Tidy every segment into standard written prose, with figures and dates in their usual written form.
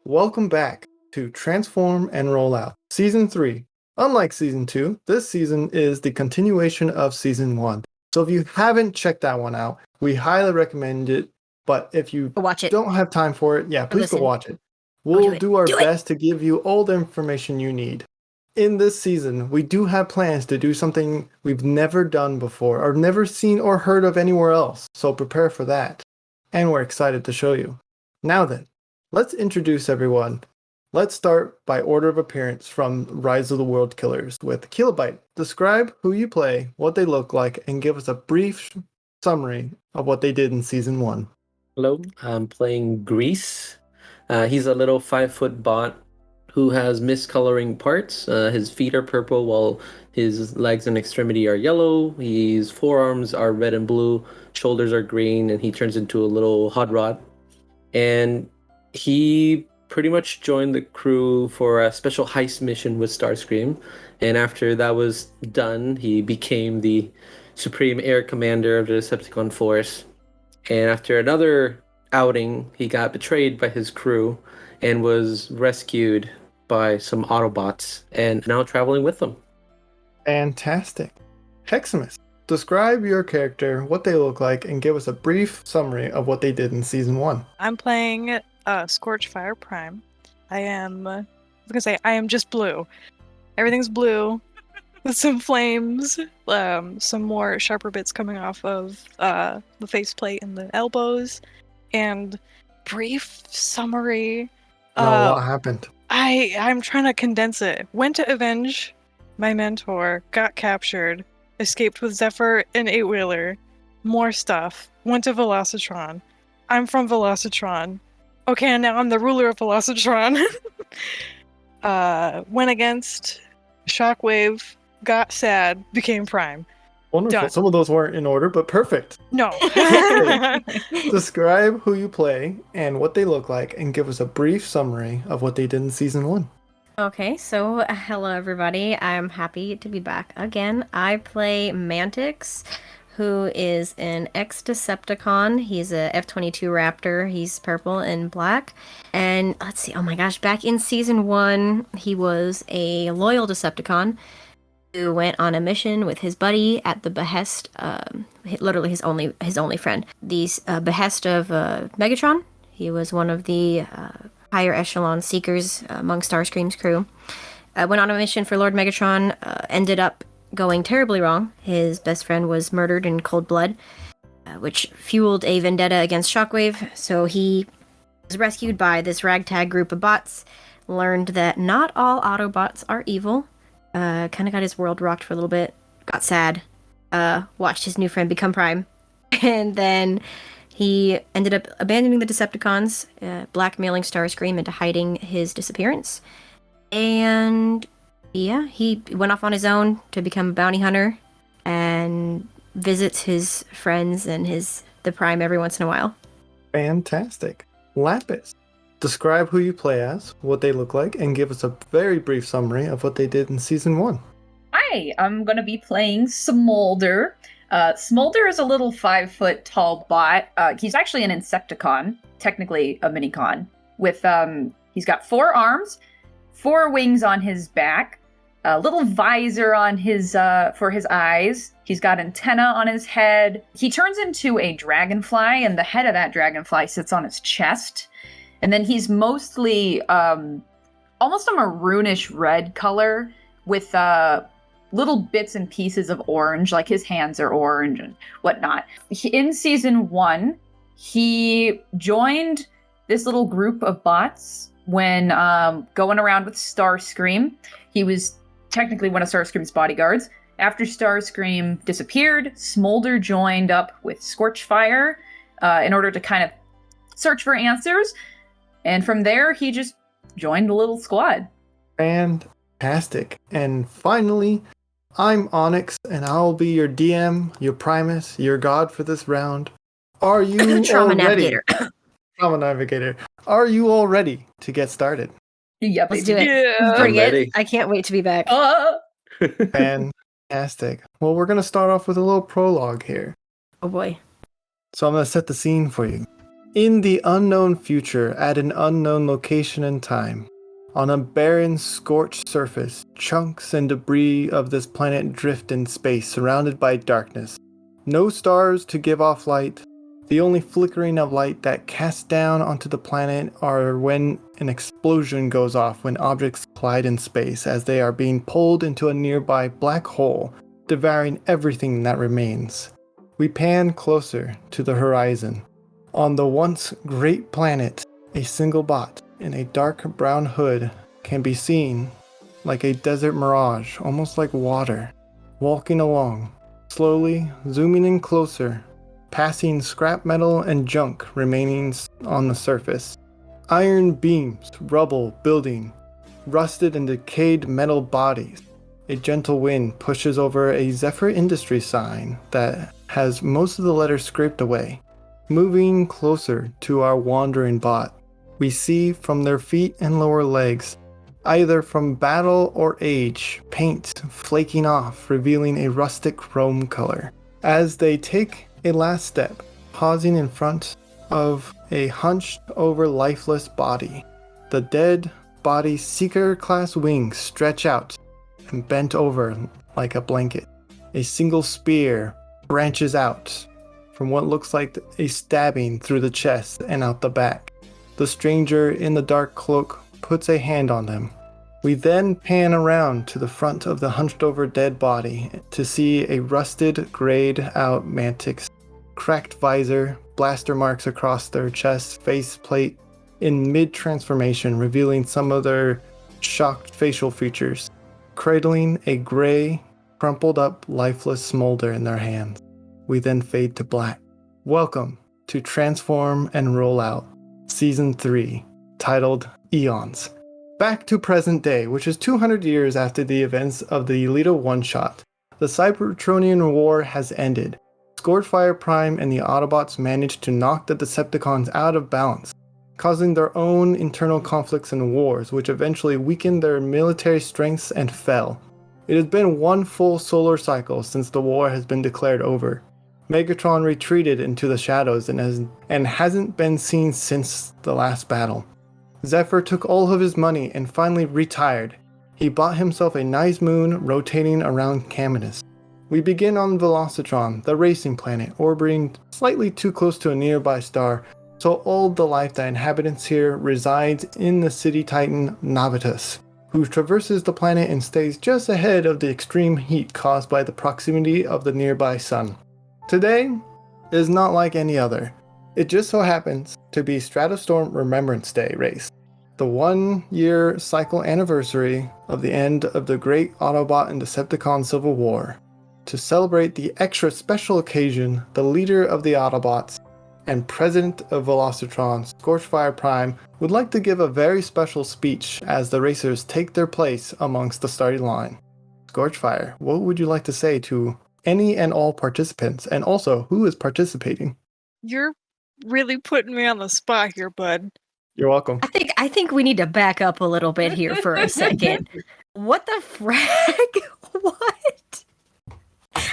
Welcome back to Transform and Roll Out, Season 3. Unlike Season 2, this season is the continuation of Season 1. So if you haven't checked that one out, we highly recommend it. But if you Watch it. don't have time for it, please listen. go watch it. We'll do our Do it. best to give you all the information you need. In this season, we do have plans to do something we've never done before or never seen or heard of anywhere else, so prepare for that. And we're excited to show you. Now then, let's introduce everyone. Let's start by order of appearance from Rise of the World Killers with Kilobyte. Describe who you play, what they look like, and give us a brief summary of what they did in Season 1. Hello, I'm playing Grease. He's a little 5-foot bot who has miscoloring parts. His feet are purple while his legs and extremity are yellow. His forearms are red and blue, shoulders are green, and he turns into a little hot rod. And he pretty much joined the crew for a special heist mission with Starscream. And after that was done, he became the Supreme Air Commander of the Decepticon Force. And after another outing, he got betrayed by his crew and was rescued by some Autobots and now traveling with them. Fantastic. Hexamis, describe your character, what they look like, and give us a brief summary of what they did in Season 1. I'm playing Scorchfire Prime. I was gonna say, I am just blue. Everything's blue. With some flames, some more sharper bits coming off of the faceplate and the elbows, and brief summary. What happened? I'm trying to condense it. Went to avenge my mentor, got captured, escaped with Zephyr and 8-wheeler, more stuff. Went to Velocitron. I'm from Velocitron. Okay, and now I'm the ruler of Velocitron. Went against Shockwave. Got sad, became Prime. Wonderful. Done. Some of those weren't in order, but perfect. No. Describe who you play and what they look like, and give us a brief summary of what they did in Season 1. Okay, so hello everybody. I'm happy to be back again. I play Mantix, who is an ex-Decepticon. He's a F-22 Raptor. He's purple and black. And let's see, oh my gosh, back in Season 1, he was a loyal Decepticon who went on a mission with his buddy at the behest, literally his only friend. The behest of Megatron. He was one of the higher echelon seekers among Starscream's crew. Went on a mission for Lord Megatron, ended up going terribly wrong. His best friend was murdered in cold blood, which fueled a vendetta against Shockwave, so he was rescued by this ragtag group of bots, learned that not all Autobots are evil, kind of got his world rocked for a little bit, got sad, watched his new friend become Prime, and then he ended up abandoning the Decepticons, blackmailing Starscream into hiding his disappearance. And yeah, he went off on his own to become a bounty hunter and visits his friends and the Prime every once in a while. Fantastic. Lapis, describe who you play as, what they look like, and give us a very brief summary of what they did in Season 1. Hi, I'm going to be playing Smolder. Smolder is a little 5-foot tall bot. He's actually an Insecticon, technically a Minicon. With he's got 4 arms, 4 wings on his back, a little visor on his for his eyes. He's got antenna on his head. He turns into a dragonfly, and the head of that dragonfly sits on his chest. And then he's mostly almost a maroonish red color with little bits and pieces of orange, like his hands are orange and whatnot. In Season 1, he joined this little group of bots when going around with Starscream. He was technically one of Starscream's bodyguards. After Starscream disappeared, Smolder joined up with Scorchfire in order to kind of search for answers. And from there, he just joined the little squad. Fantastic. And finally, I'm Onyx, and I'll be your DM, your Primus, your god for this round. Are you Trauma all ready? Navigator. Trauma Navigator. Are you all ready to get started? Yep. Let's do it. Yeah. Bring I'm it. ready. I can't wait to be back. Fantastic. Well, we're going to start off with a little prologue here. Oh boy. So I'm going to set the scene for you. In the unknown future, at an unknown location and time, on a barren, scorched surface, chunks and debris of this planet drift in space, surrounded by darkness. No stars to give off light. The only flickering of light that casts down onto the planet are when an explosion goes off when objects collide in space as they are being pulled into a nearby black hole, devouring everything that remains. We pan closer to the horizon. On the once great planet, a single bot in a dark brown hood can be seen like a desert mirage, almost like water, walking along, slowly zooming in closer, passing scrap metal and junk remaining on the surface. Iron beams, rubble, building, rusted and decayed metal bodies. A gentle wind pushes over a Zephyr Industries sign that has most of the letters scraped away. Moving closer to our wandering bot, we see from their feet and lower legs, either from battle or age, paint flaking off, revealing a rustic chrome color. As they take a last step, pausing in front of a hunched over lifeless body, the dead body's seeker-class wings stretch out and bent over like a blanket. A single spear branches out from what looks like a stabbing through the chest and out the back. The stranger in the dark cloak puts a hand on them. We then pan around to the front of the hunched over dead body to see a rusted, grayed out Mantic's cracked visor, blaster marks across their chest, faceplate in mid-transformation, revealing some of their shocked facial features, cradling a gray, crumpled up, lifeless smolder in their hands. We then fade to black. Welcome to Transform and Roll Out, Season 3, titled Eons. Back to present day, which is 200 years after the events of the Alita One-Shot. The Cybertronian War has ended. Scorchfire Prime and the Autobots managed to knock the Decepticons out of balance, causing their own internal conflicts and wars, which eventually weakened their military strengths and fell. It has been one full solar cycle since the war has been declared over. Megatron retreated into the shadows and hasn't been seen since the last battle. Zephyr took all of his money and finally retired. He bought himself a nice moon rotating around Caminus. We begin on Velocitron, the racing planet, orbiting slightly too close to a nearby star, so all the life that inhabitants here resides in the city titan Navitus, who traverses the planet and stays just ahead of the extreme heat caused by the proximity of the nearby sun. Today is not like any other. It just so happens to be Stratostorm Remembrance Day race, the 1-year cycle anniversary of the end of the Great Autobot and Decepticon Civil War. To celebrate the extra special occasion, the leader of the Autobots and president of Velocitron, Scorchfire Prime, would like to give a very special speech as the racers take their place amongst the starting line. Scorchfire, what would you like to say to any and all participants, and also who is participating? You're really putting me on the spot here, bud. You're welcome. I think we need to back up a little bit here for a second. What the frag? What?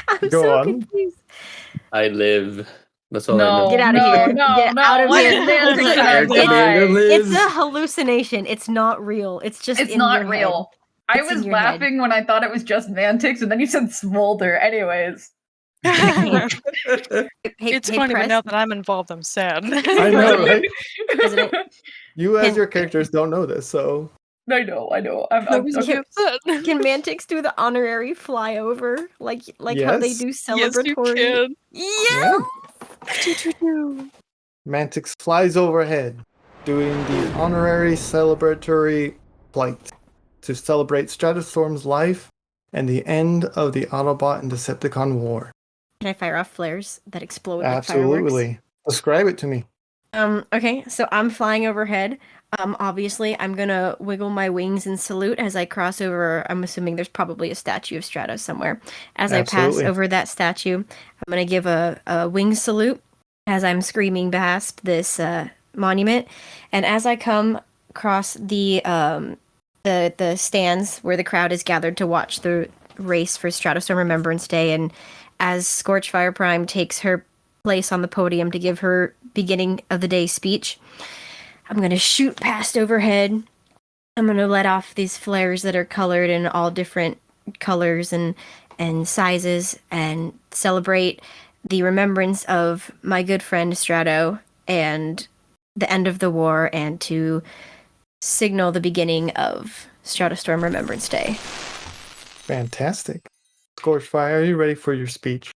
I'm Go so on. confused. I live. That's all I No, know. Get out of no, here. no, Get no. out of What here. is this? Listen, Tired It's- Commander It's lives. a hallucination. It's not real. It's just It's in not your real. I It's in was your head. laughing when I thought it was just Mantix, and then you said Smolder. Anyways. Hey, It's hey, funny, but Press, now that I'm involved, I'm sad. I know, right? President. You as Can- your characters don't know this, so I know. No I'm reason to okay. be upset. Can Mantix do the honorary flyover like how they Yes. do Yes, you celebratory? can. Yeah. Mantix flies overhead, doing the honorary celebratory flight to celebrate Stratostorm's life and the end of the Autobot and Decepticon War. Can I fire off flares that explode like fireworks? Absolutely. Describe it to me. Okay, so I'm flying overhead. Obviously, I'm gonna wiggle my wings and salute as I cross over. I'm assuming there's probably a statue of Stratos somewhere. As I Absolutely. pass over that statue, I'm gonna give a wing salute as I'm screaming past this monument. And as I come across the stands where the crowd is gathered to watch the race for Stratostorm Remembrance Day, and as Scorchfire Prime takes her place on the podium to give her beginning of the day speech. I'm going to shoot past overhead. I'm going to let off these flares that are colored in all different colors and sizes and celebrate the remembrance of my good friend Strato and the end of the war, and to signal the beginning of Stratostorm Remembrance Day. Fantastic. Scorchfire, are you ready for your speech?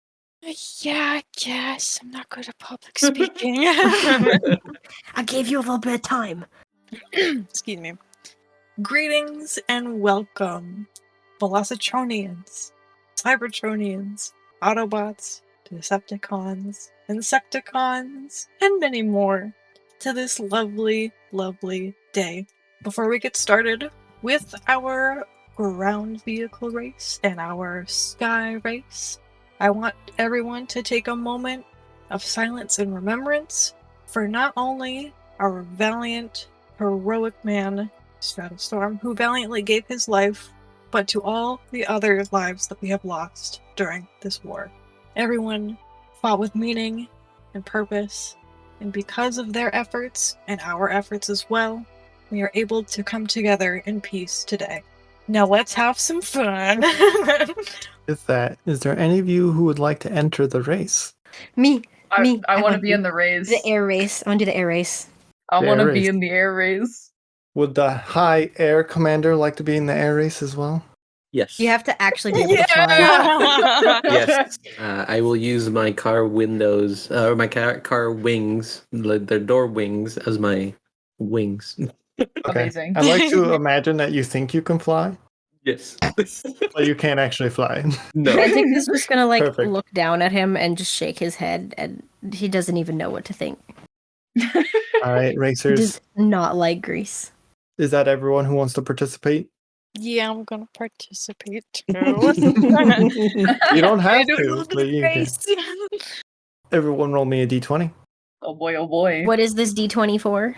Yeah, I guess. I'm not good at public speaking. I gave you a little bit of time. Excuse me. Greetings and welcome, Velocitronians, Cybertronians, Autobots, Decepticons, Insecticons, and many more, to this lovely, lovely day. Before we get started with our ground vehicle race and our sky race, I want everyone to take a moment of silence and remembrance for not only our valiant, heroic man, Stratostorm, who valiantly gave his life, but to all the other lives that we have lost during this war. Everyone fought with meaning and purpose, and because of their efforts, and our efforts as well, we are able to come together in peace today. Now let's have some fun! Is there any of you who would like to enter the race? Me. I want to wanna be in the race. The air race. I want to do the air race. I The want air to be race. in the air race. Would the High Air Commander like to be in the air race as well? Yes. You have to actually be able to fly. Yeah! Yes. I will use my car windows, or my car wings, their door wings, as my wings. Okay. Amazing. I like to imagine that you think you can fly, Yes. but you can't actually fly. No. I think he's just gonna Perfect. look down at him and just shake his head, and he doesn't even know what to think. All right, He racers. does not like Grease. Is that everyone who wants to participate? Yeah, I'm gonna participate too. You don't have I to, love but the you can. race. Everyone roll me a d20. Oh boy, oh boy. What is this D20 for?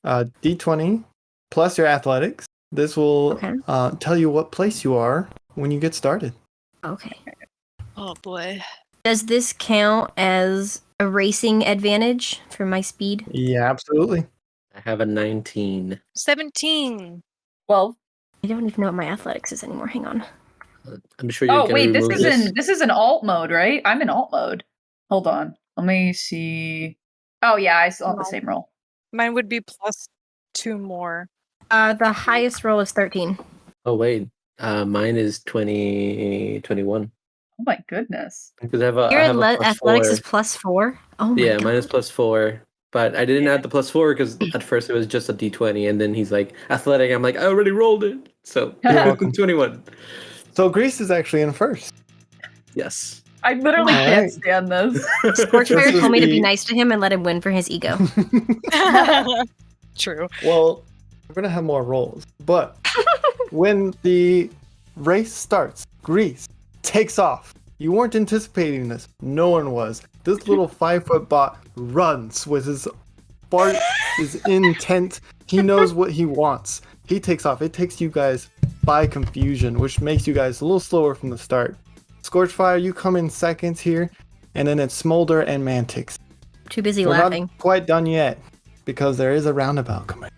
D20 plus your athletics. This will Okay. tell you what place you are when you get started. Okay. Oh boy. Does this count as a racing advantage for my speed? Yeah, absolutely. I have a 19. 17. 12. I don't even know what my athletics is anymore. Hang on. I'm sure you're Oh gonna wait, this remove is in alt mode, right? I'm in alt mode. Hold on. Let me see. Oh yeah, I still have the No. same roll. Mine would be plus 2 more. The highest roll is 13. Oh wait, mine is 21. Oh my goodness. Because I have a, Your I have a plus athletics 4. is +4. Oh my Yeah, god. mine is plus 4. But I didn't add the plus 4 because at first it was just a d20, and then he's like athletic. I'm like, I already rolled it. So You're welcome. 21. So Grease is actually in first. Yes. I literally All can't right. stand this. Scorchfire This is told me to be the- nice to him and let him win for his ego. True. Well, we're gonna have more rolls, but when the race starts, Grease takes off. You weren't anticipating this. No one was. This little 5-foot bot runs with his fart is intent. He knows what he wants. He takes off. It takes you guys by confusion, which makes you guys a little slower from the start. Scorchfire, you come in seconds here, and then it's Smolder and Mantix. Too busy We're laughing. not quite done yet, because there is a roundabout coming.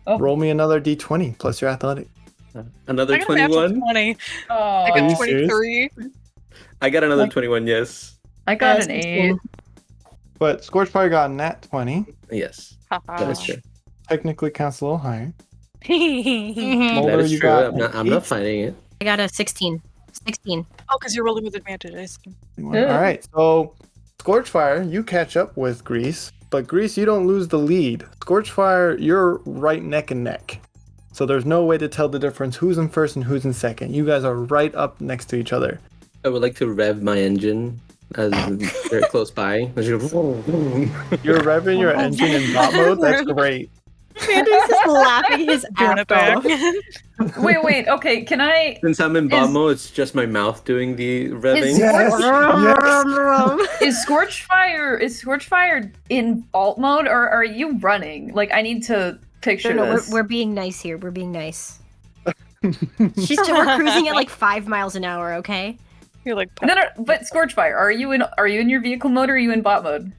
Oh. Roll me another d20 plus your athletic. Another I got a natural 21. 20. Oh, I Are you got serious? 23. I got another Like- 21. Yes. I got Yes, an it's 8. But Scorchfire got a nat 20. Yes. Ah. That is true. Technically counts a little higher. Mhm. Mulder, That is you true. got I'm not an 8. fighting it. I got a 16. 16. Oh, because you're rolling with advantage. I see. All right, so Scorchfire, you catch up with Grease, but Grease, you don't lose the lead. Scorchfire, you're right neck and neck. So there's no way to tell the difference who's in first and who's in second. You guys are right up next to each other. I would like to rev my engine as very close by. You're revving your engine in bot mode. That's great. Mandy's just laughing his Doing ass it back. off. Wait. Okay, can I? Since I'm in bot Is- mode, it's just my mouth doing the revving. Is- Yes. Is Scorchfire in alt mode, or are you running? Like, I need to picture No, this. we're being nice here. We're being nice. We're cruising at like 5 miles an hour, okay? You're like, No, but Scorchfire, are you in your vehicle mode or are you in bot mode?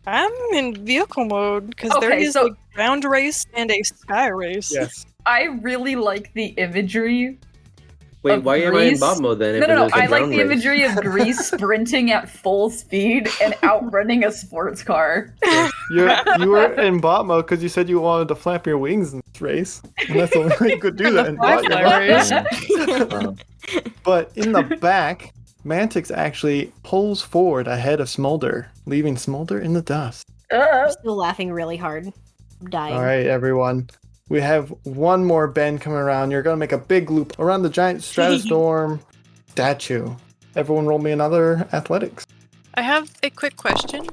I'm in vehicle mode because there Okay, is so- a ground race and a sky race. Yes. I really like the imagery. Wait, Of why am I in Grease? bot mode then? if No. there's a I like ground the race? imagery of Grease sprinting at full speed and outrunning a sports car. You were in bot mode because you said you wanted to flap your wings in this race. And that's the only way you could do that in bot mode. But in the back, Mantix actually pulls forward ahead of Smolder, leaving Smolder in the dust. I'm still laughing really hard. I'm dying. All right, everyone. We have one more bend coming around. You're going to make a big loop around the giant Stratustorm statue. Everyone roll me another athletics. I have a quick question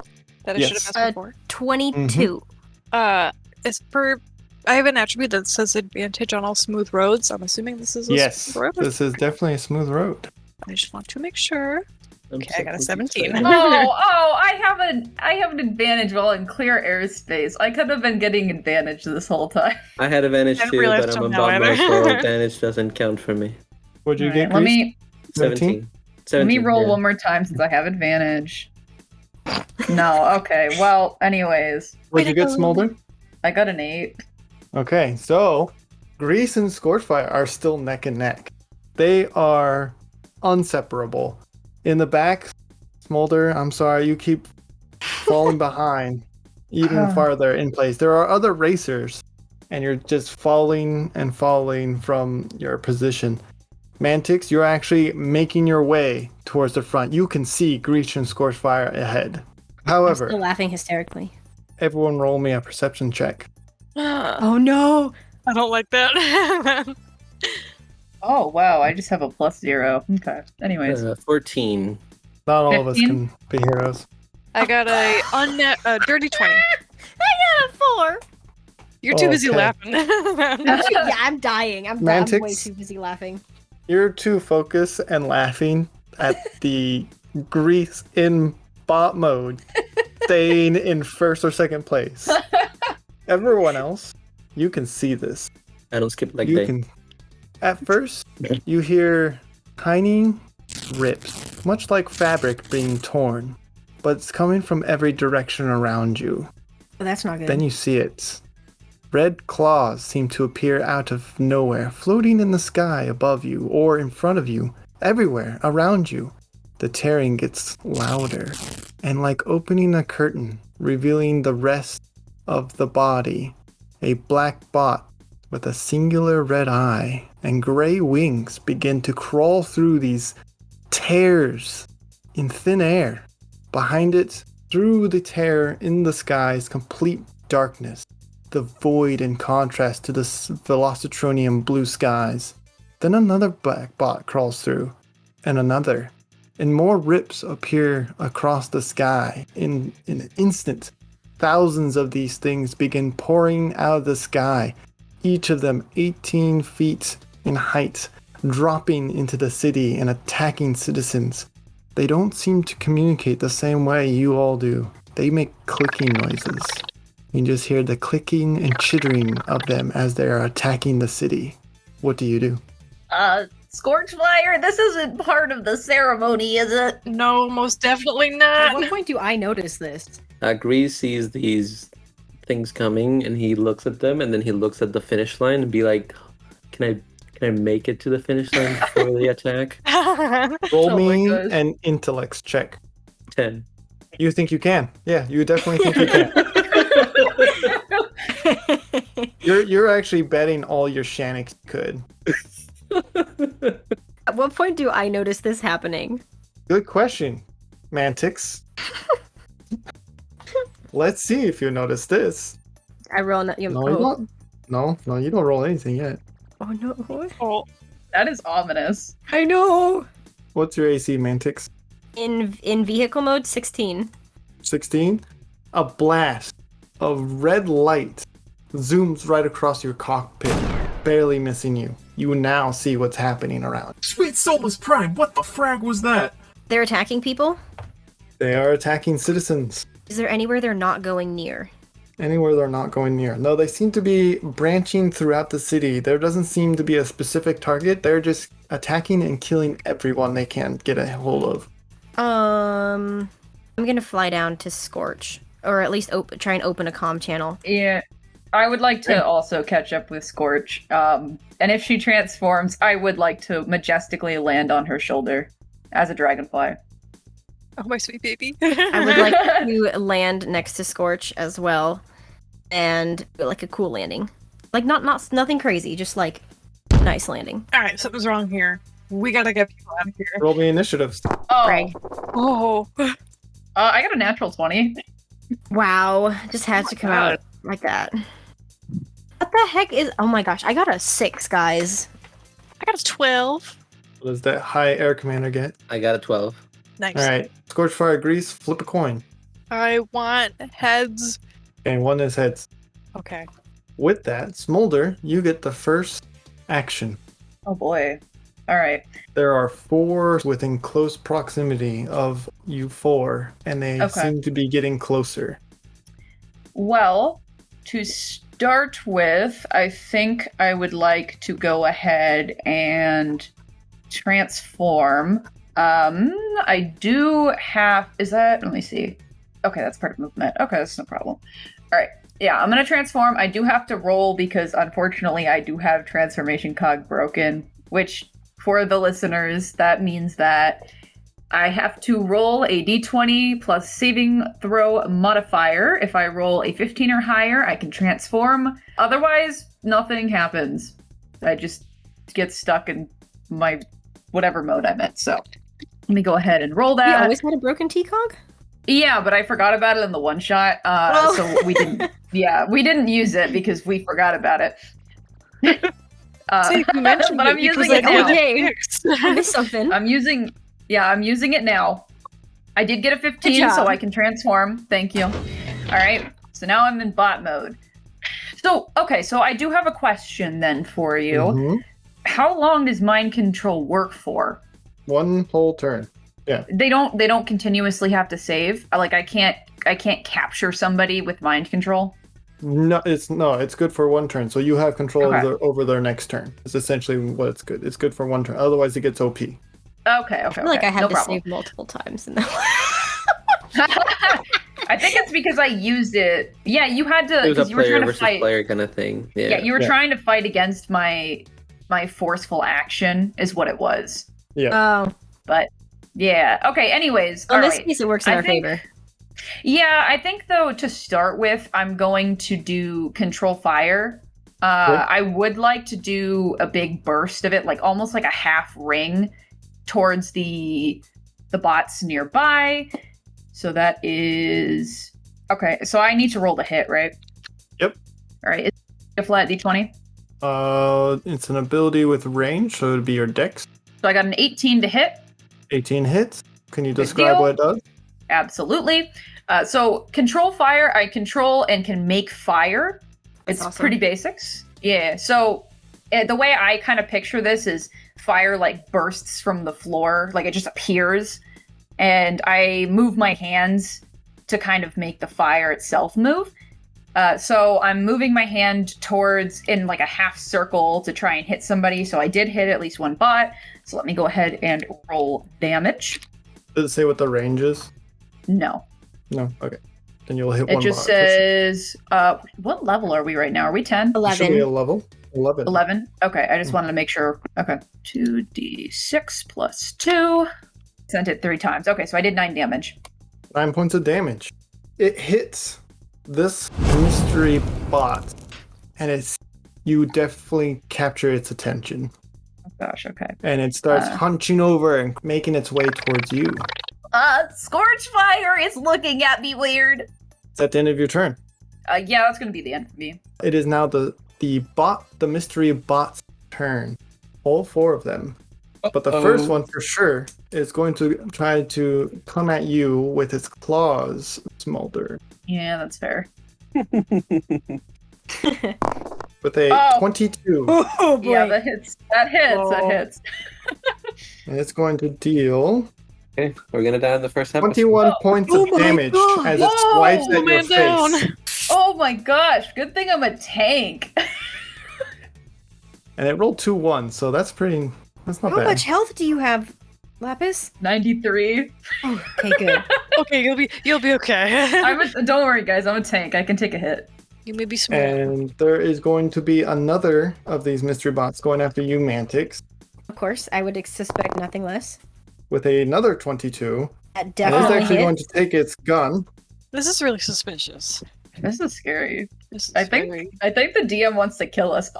that I should have asked before. 22. As per, I have an attribute that says advantage on all smooth roads. I'm assuming this is a Yes, smooth road. this is definitely a smooth road. I just want to make sure. Okay, I got a 17. I have an advantage while in clear airspace. I could have been getting advantage this whole time. I had advantage I didn't too, realize but I'm till in now bot mode, either. so advantage doesn't count for me. What'd you Alright, get, let Grease? me 17. let me roll yeah. one more time since I have advantage. No, okay. Well, anyways, What'd you get, Smolder? I got an 8. Okay, so Grease and Scorchfire are still neck and neck. They are unseparable. In the back, Smolder, I'm sorry, you keep falling behind even farther in place. There are other racers, and you're just falling and falling from your position. Mantix, you're actually making your way towards the front. You can see Grease and Scorchfire ahead. I'm However, still laughing hysterically. everyone roll me a perception check. Oh no! I don't like that. Oh wow, I just have a +0. Okay. Anyways, 14. Not all of us 15? can be heroes. I got a dirty 20. I got a 4! You're too busy Okay. laughing. Yeah, I'm dying. I'm way Mantix? too busy laughing. You're too focused and laughing at the Grease in bot mode, staying in first or second place. Everyone else, you can see this. I don't skip leg You day. can. At first, you hear tiny rips, much like fabric being torn, but it's coming from every direction around you. Oh, that's not good. Then you see it. Red claws seem to appear out of nowhere, floating in the sky above you or in front of you, everywhere around you. The tearing gets louder, and like opening a curtain, revealing the rest of the body, a black bot with a singular red eye and gray wings begin to crawl through these tears in thin air. Behind it, through the tear in the sky, is complete darkness, the void in contrast to the Velocitronium blue skies. Then another black bot crawls through, and another, and more rips appear across the sky. In an instant, thousands of these things begin pouring out of the sky, each of them 18 feet in height, dropping into the city and attacking citizens. They don't seem to communicate the same way you all do. They make clicking noises. You can just hear the clicking and chittering of them as they are attacking the city. What do you do? Scorchfire, this isn't part of the ceremony, is it? No, most definitely At not. what point do I notice this? Grease sees these things coming, and he looks at them, and then he looks at the finish line and be like, "Can I make it to the finish line before they attack?" Roll Oh my me gosh. an intellects check. 10. You think you can? Yeah, you definitely think you can. You're actually betting all your Shaniks could. At what point do I notice this happening? Good question, Mantix. Let's see if you notice this. I roll. No, you don't. No, you don't roll anything yet. Oh no! Oh, That is ominous. I know. What's your AC, Mantix? In vehicle mode, 16. 16? A blast of red light zooms right across your cockpit, barely missing you. You now see what's happening around. Sweet Solus Prime, what the frag was that? They're attacking people. They are attacking citizens. Is there anywhere they're not going near? Anywhere they're not going near. No, they seem to be branching throughout the city. There doesn't seem to be a specific target. They're just attacking and killing everyone they can get a hold of. I'm gonna fly down to Scorch, or at least try and open a comm channel. Yeah, I would like to also catch up with Scorch. And if she transforms, I would like to majestically land on her shoulder as a dragonfly. Oh, my sweet baby. I would like to land next to Scorch as well, and like a cool landing, like nothing crazy, just like nice landing. All right, something's wrong here. We gotta get people out of here. Roll me initiatives. Oh, Greg. Oh, I got a natural 20. Wow, just had to come out like that. What the heck is? Oh my gosh, I got a 6, guys. I got a 12. What does that high air commander get? I got a 12. Nice. All right. Scorchfire Grease, flip a coin. I want heads. And one is heads. Okay. With that, Smolder, you get the first action. Oh boy. All right. There are 4 within close proximity of you 4, and they Okay. seem to be getting closer. Well, to start with, I think I would like to go ahead and transform. I do have. Is that? Let me see. Okay, that's part of movement. Okay, that's no problem. All right. Yeah, I'm gonna transform. I do have to roll because unfortunately I do have transformation cog broken, which for the listeners, that means that I have to roll a d20 plus saving throw modifier. If I roll a 15 or higher, I can transform. Otherwise, nothing happens. I just get stuck in my whatever mode I'm in. So let me go ahead and roll You that. always had a broken T-cog? Yeah, but I forgot about it in the one shot. Oh. So we didn't. Yeah, we didn't use it because we forgot about it. See, you mentioned but it I'm using because it I now. got Okay. fixed. I missed something. I'm using it now. I did get a 15, Good job. so I can transform. Thank you. All right, so now I'm in bot mode. So, okay, so I do have a question then for you. Mhm. How long does mind control work for? 1 whole turn. They don't continuously have to save. Like I can't capture somebody with mind control. No, it's good for 1 turn. So you have control Okay. over their next turn. It's essentially what it's good. It's good for 1 turn. Otherwise, it gets OP. Okay. I feel like I had no to problem. save multiple times in that. I think it's because I used it. Yeah, you had to It was a because you were player trying to versus fight. player kind of thing. Yeah. Yeah, you were Yeah. trying to fight against my forceful action is what it was. Oh, But yeah, okay. Anyways, in all this right. case, it works in I our think- favor. Yeah, I think though to start with, I'm going to do control fire. I would like to do a big burst of it, like almost like a half ring towards the bots nearby. So that is okay. So I need to roll the hit, right? Yep. All right. Is it a flat d20? It's an ability with range, so it'd be your dex. So I got an 18 to hit. 18 hits. Can you Good describe deal. what it does? Absolutely. So control fire, I control and can make fire. That's It's awesome. pretty basics. Yeah. So the way I kind of picture this is fire like bursts from the floor, like it just appears, and I move my hands to kind of make the fire itself move. So I'm moving my hand towards in like a half circle to try and hit somebody. So I did hit at least 1 bot. So let me go ahead and roll damage. Does it say what the range is? No. No. Okay. Then you'll hit It one just bot. says, what level are we right now? Are we 10? It should be a 11. level. 11. 11? Okay, I just wanted to make sure. Okay. 2d6 plus 2. Sent it 3 times. Okay, so I did 9 damage. 9 points of damage. It hits this mystery bot, and you definitely capture its attention, Oh gosh, okay. and it starts hunching over and making its way towards you. Scorchfire is looking at me weird. It's at the end of your turn. Yeah, that's gonna be the end for me. It is now the mystery bot's turn. All 4 of them. But the first one for sure is going to try to come at you with its claws, Smolder. Yeah, that's fair. With a Oh. 22. Oh boy. Yeah, that hits. That Oh. hits. And it's going to deal Okay, we're gonna die in the first episode. 21 points Oh of my damage God. as it Whoa, swipes at your man down. face. Oh my gosh! Good thing I'm a tank. And it rolled 2 1s, so that's pretty. That's not How bad. much health do you have, Lapis? 93. Oh, okay, good. Okay, you'll be okay. Don't worry, guys. I'm a tank. I can take a hit. You may be small. And there is going to be another of these mystery bots going after you, Mantix, Of course, I would suspect nothing less. with another 22. That And it's definitely actually hits. going to take its gun. This is really suspicious. This is scary. This is I think very... I think the DM wants to kill us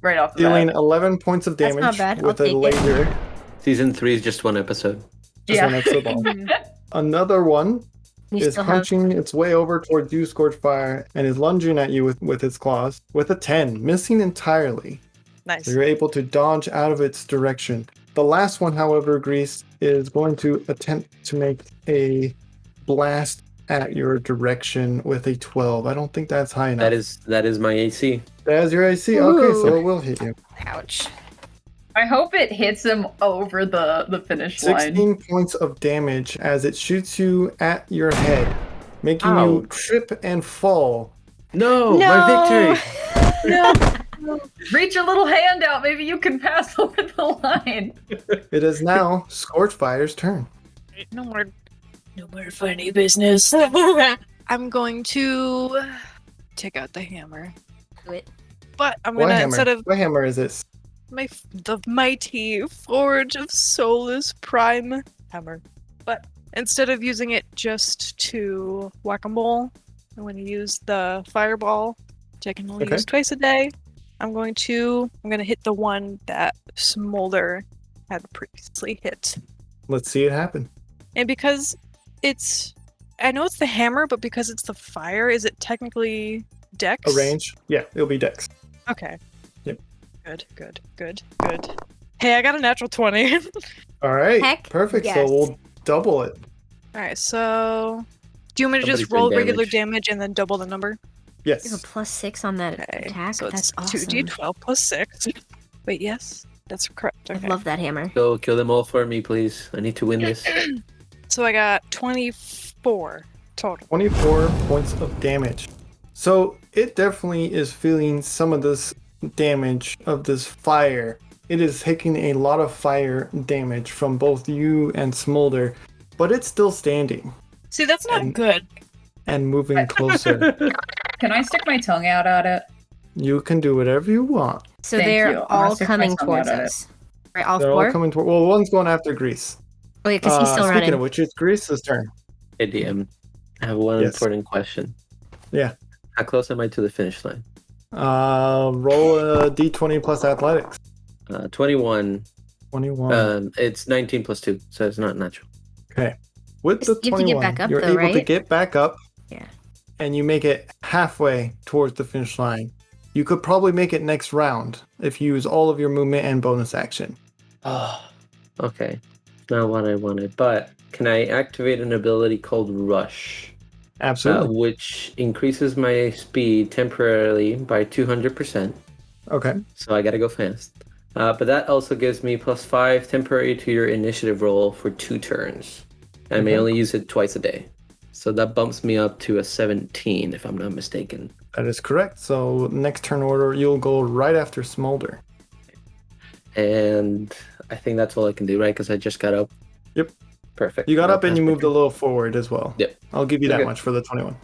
right off the Dealing bat. 11 points of That's damage not bad. I'll with a take it. laser. Season 3 is just one episode. Just one episode long. Another one We is still have punching its way over towards you, Scorchfire, and is lunging at you with its claws with a 10, missing entirely. Nice. So you're able to dodge out of its direction. The last one, however, Grease, is going to attempt to make a blast at your direction with a 12. I don't think that's high enough. That is my AC. That's your AC? Okay, so Ooh. it will hit you. ouch. I hope it hits him over the finish line. 16 points of damage as it shoots you at your head, making Ow. you trip and fall. No, No! my victory. Reach a little hand out. Maybe you can pass over the line. It is now Scorchfire's turn. No more funny business. I'm going to take out the hammer, Do it. but I'm What gonna hammer? instead of What hammer is this? the mighty Forge of Solus Prime hammer, but instead of using it just to whack-a-mole, I'm going to use the fireball, which I can only Okay. use twice a day. I'm going to hit the one that Smolder had previously hit. Let's see it happen. And because I know it's the hammer, but because it's the fire, is it technically Dex? A range? Yeah, it'll be Dex. Okay. Yep. Good. Hey, I got a natural 20. All right. Heck Perfect. yes. So we'll double it. Alright, so do you want me to Somebody just say roll regular damage. damage and then double the number? You have a Yes. +6 on that Okay. attack. So it's That's awesome. 2d12 plus 6. Wait, yes? That's correct. I Okay. love that hammer. Go kill them all for me, please. I need to win this. So I got 24 total. 24 points of damage. So it definitely is feeling some of this damage of this fire. It is taking a lot of fire damage from both you and Smolder, but it's still standing See, that's not And- good. and moving closer. Can I stick my tongue out at it? You can do whatever you want. So Thank you. they're I'm gonna all stick my coming tongue towards out at us. Right, all They're four? all coming toward. Well, one's going after Grease. Oh, yeah, because he's still Speaking running. of which, it's Grease's turn. Hey, DM. I have one Yes. important question. Yeah. How close am I to the finish line? Roll a d20 plus athletics. 21. 21. It's 19 plus 2, so it's not natural. Okay. With the You have to get 21, back up, you're though, able to right? get back up. Yeah. And you make it halfway towards the finish line. You could probably make it next round if you use all of your movement and bonus action. Oh, okay. Not what I wanted. But can I activate an ability called Rush, Absolutely. which increases my speed temporarily by 200%? Okay. So I gotta go fast. But that also gives me +5 temporary to your initiative roll for 2 turns. I may Okay. only use it twice a day. So that bumps me up to a 17, if I'm not mistaken. That is correct. So next turn order, you'll go right after Smolder. And I think that's all I can do, right? Because I just got up. Yep. Perfect. You got I'll up and pass you my moved a turn. little forward as well. Yep. I'll give you that Okay. much for the 21.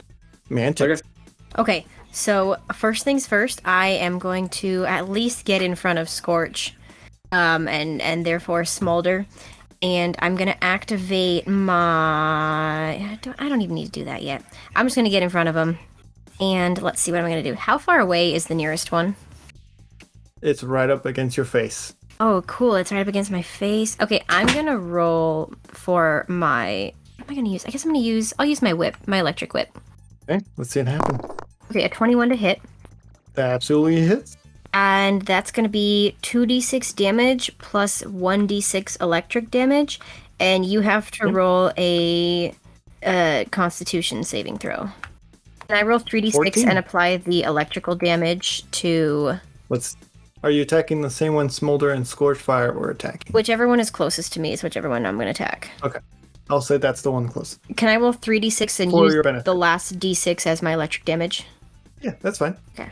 Mantic. Okay. Okay, so first things first, I am going to at least get in front of Scorch, and therefore Smolder, and I'm gonna activate my. I don't even need to do that yet. I'm just gonna get in front of him, and let's see what I'm gonna do. How far away is the nearest one? It's right up against your face. Oh, cool! It's right up against my face. Okay, I'm gonna roll for my. What am I gonna use? I guess I'll use my whip, my electric whip. Okay. Let's see it happen. Okay, a 21 to hit. That absolutely hits. And that's going to be 2d6 damage plus 1d6 electric damage. And you have to roll a constitution saving throw. And I roll 3d6 14. and apply the electrical damage to Are you attacking the same one Smolder and Scorchfire were attacking? whichever one is closest to me, is whichever one I'm going to attack. I'll say that's the one close. Can I roll 3d6 and For use your benefit. the last d6 as my electric damage? Yeah, that's fine. Okay.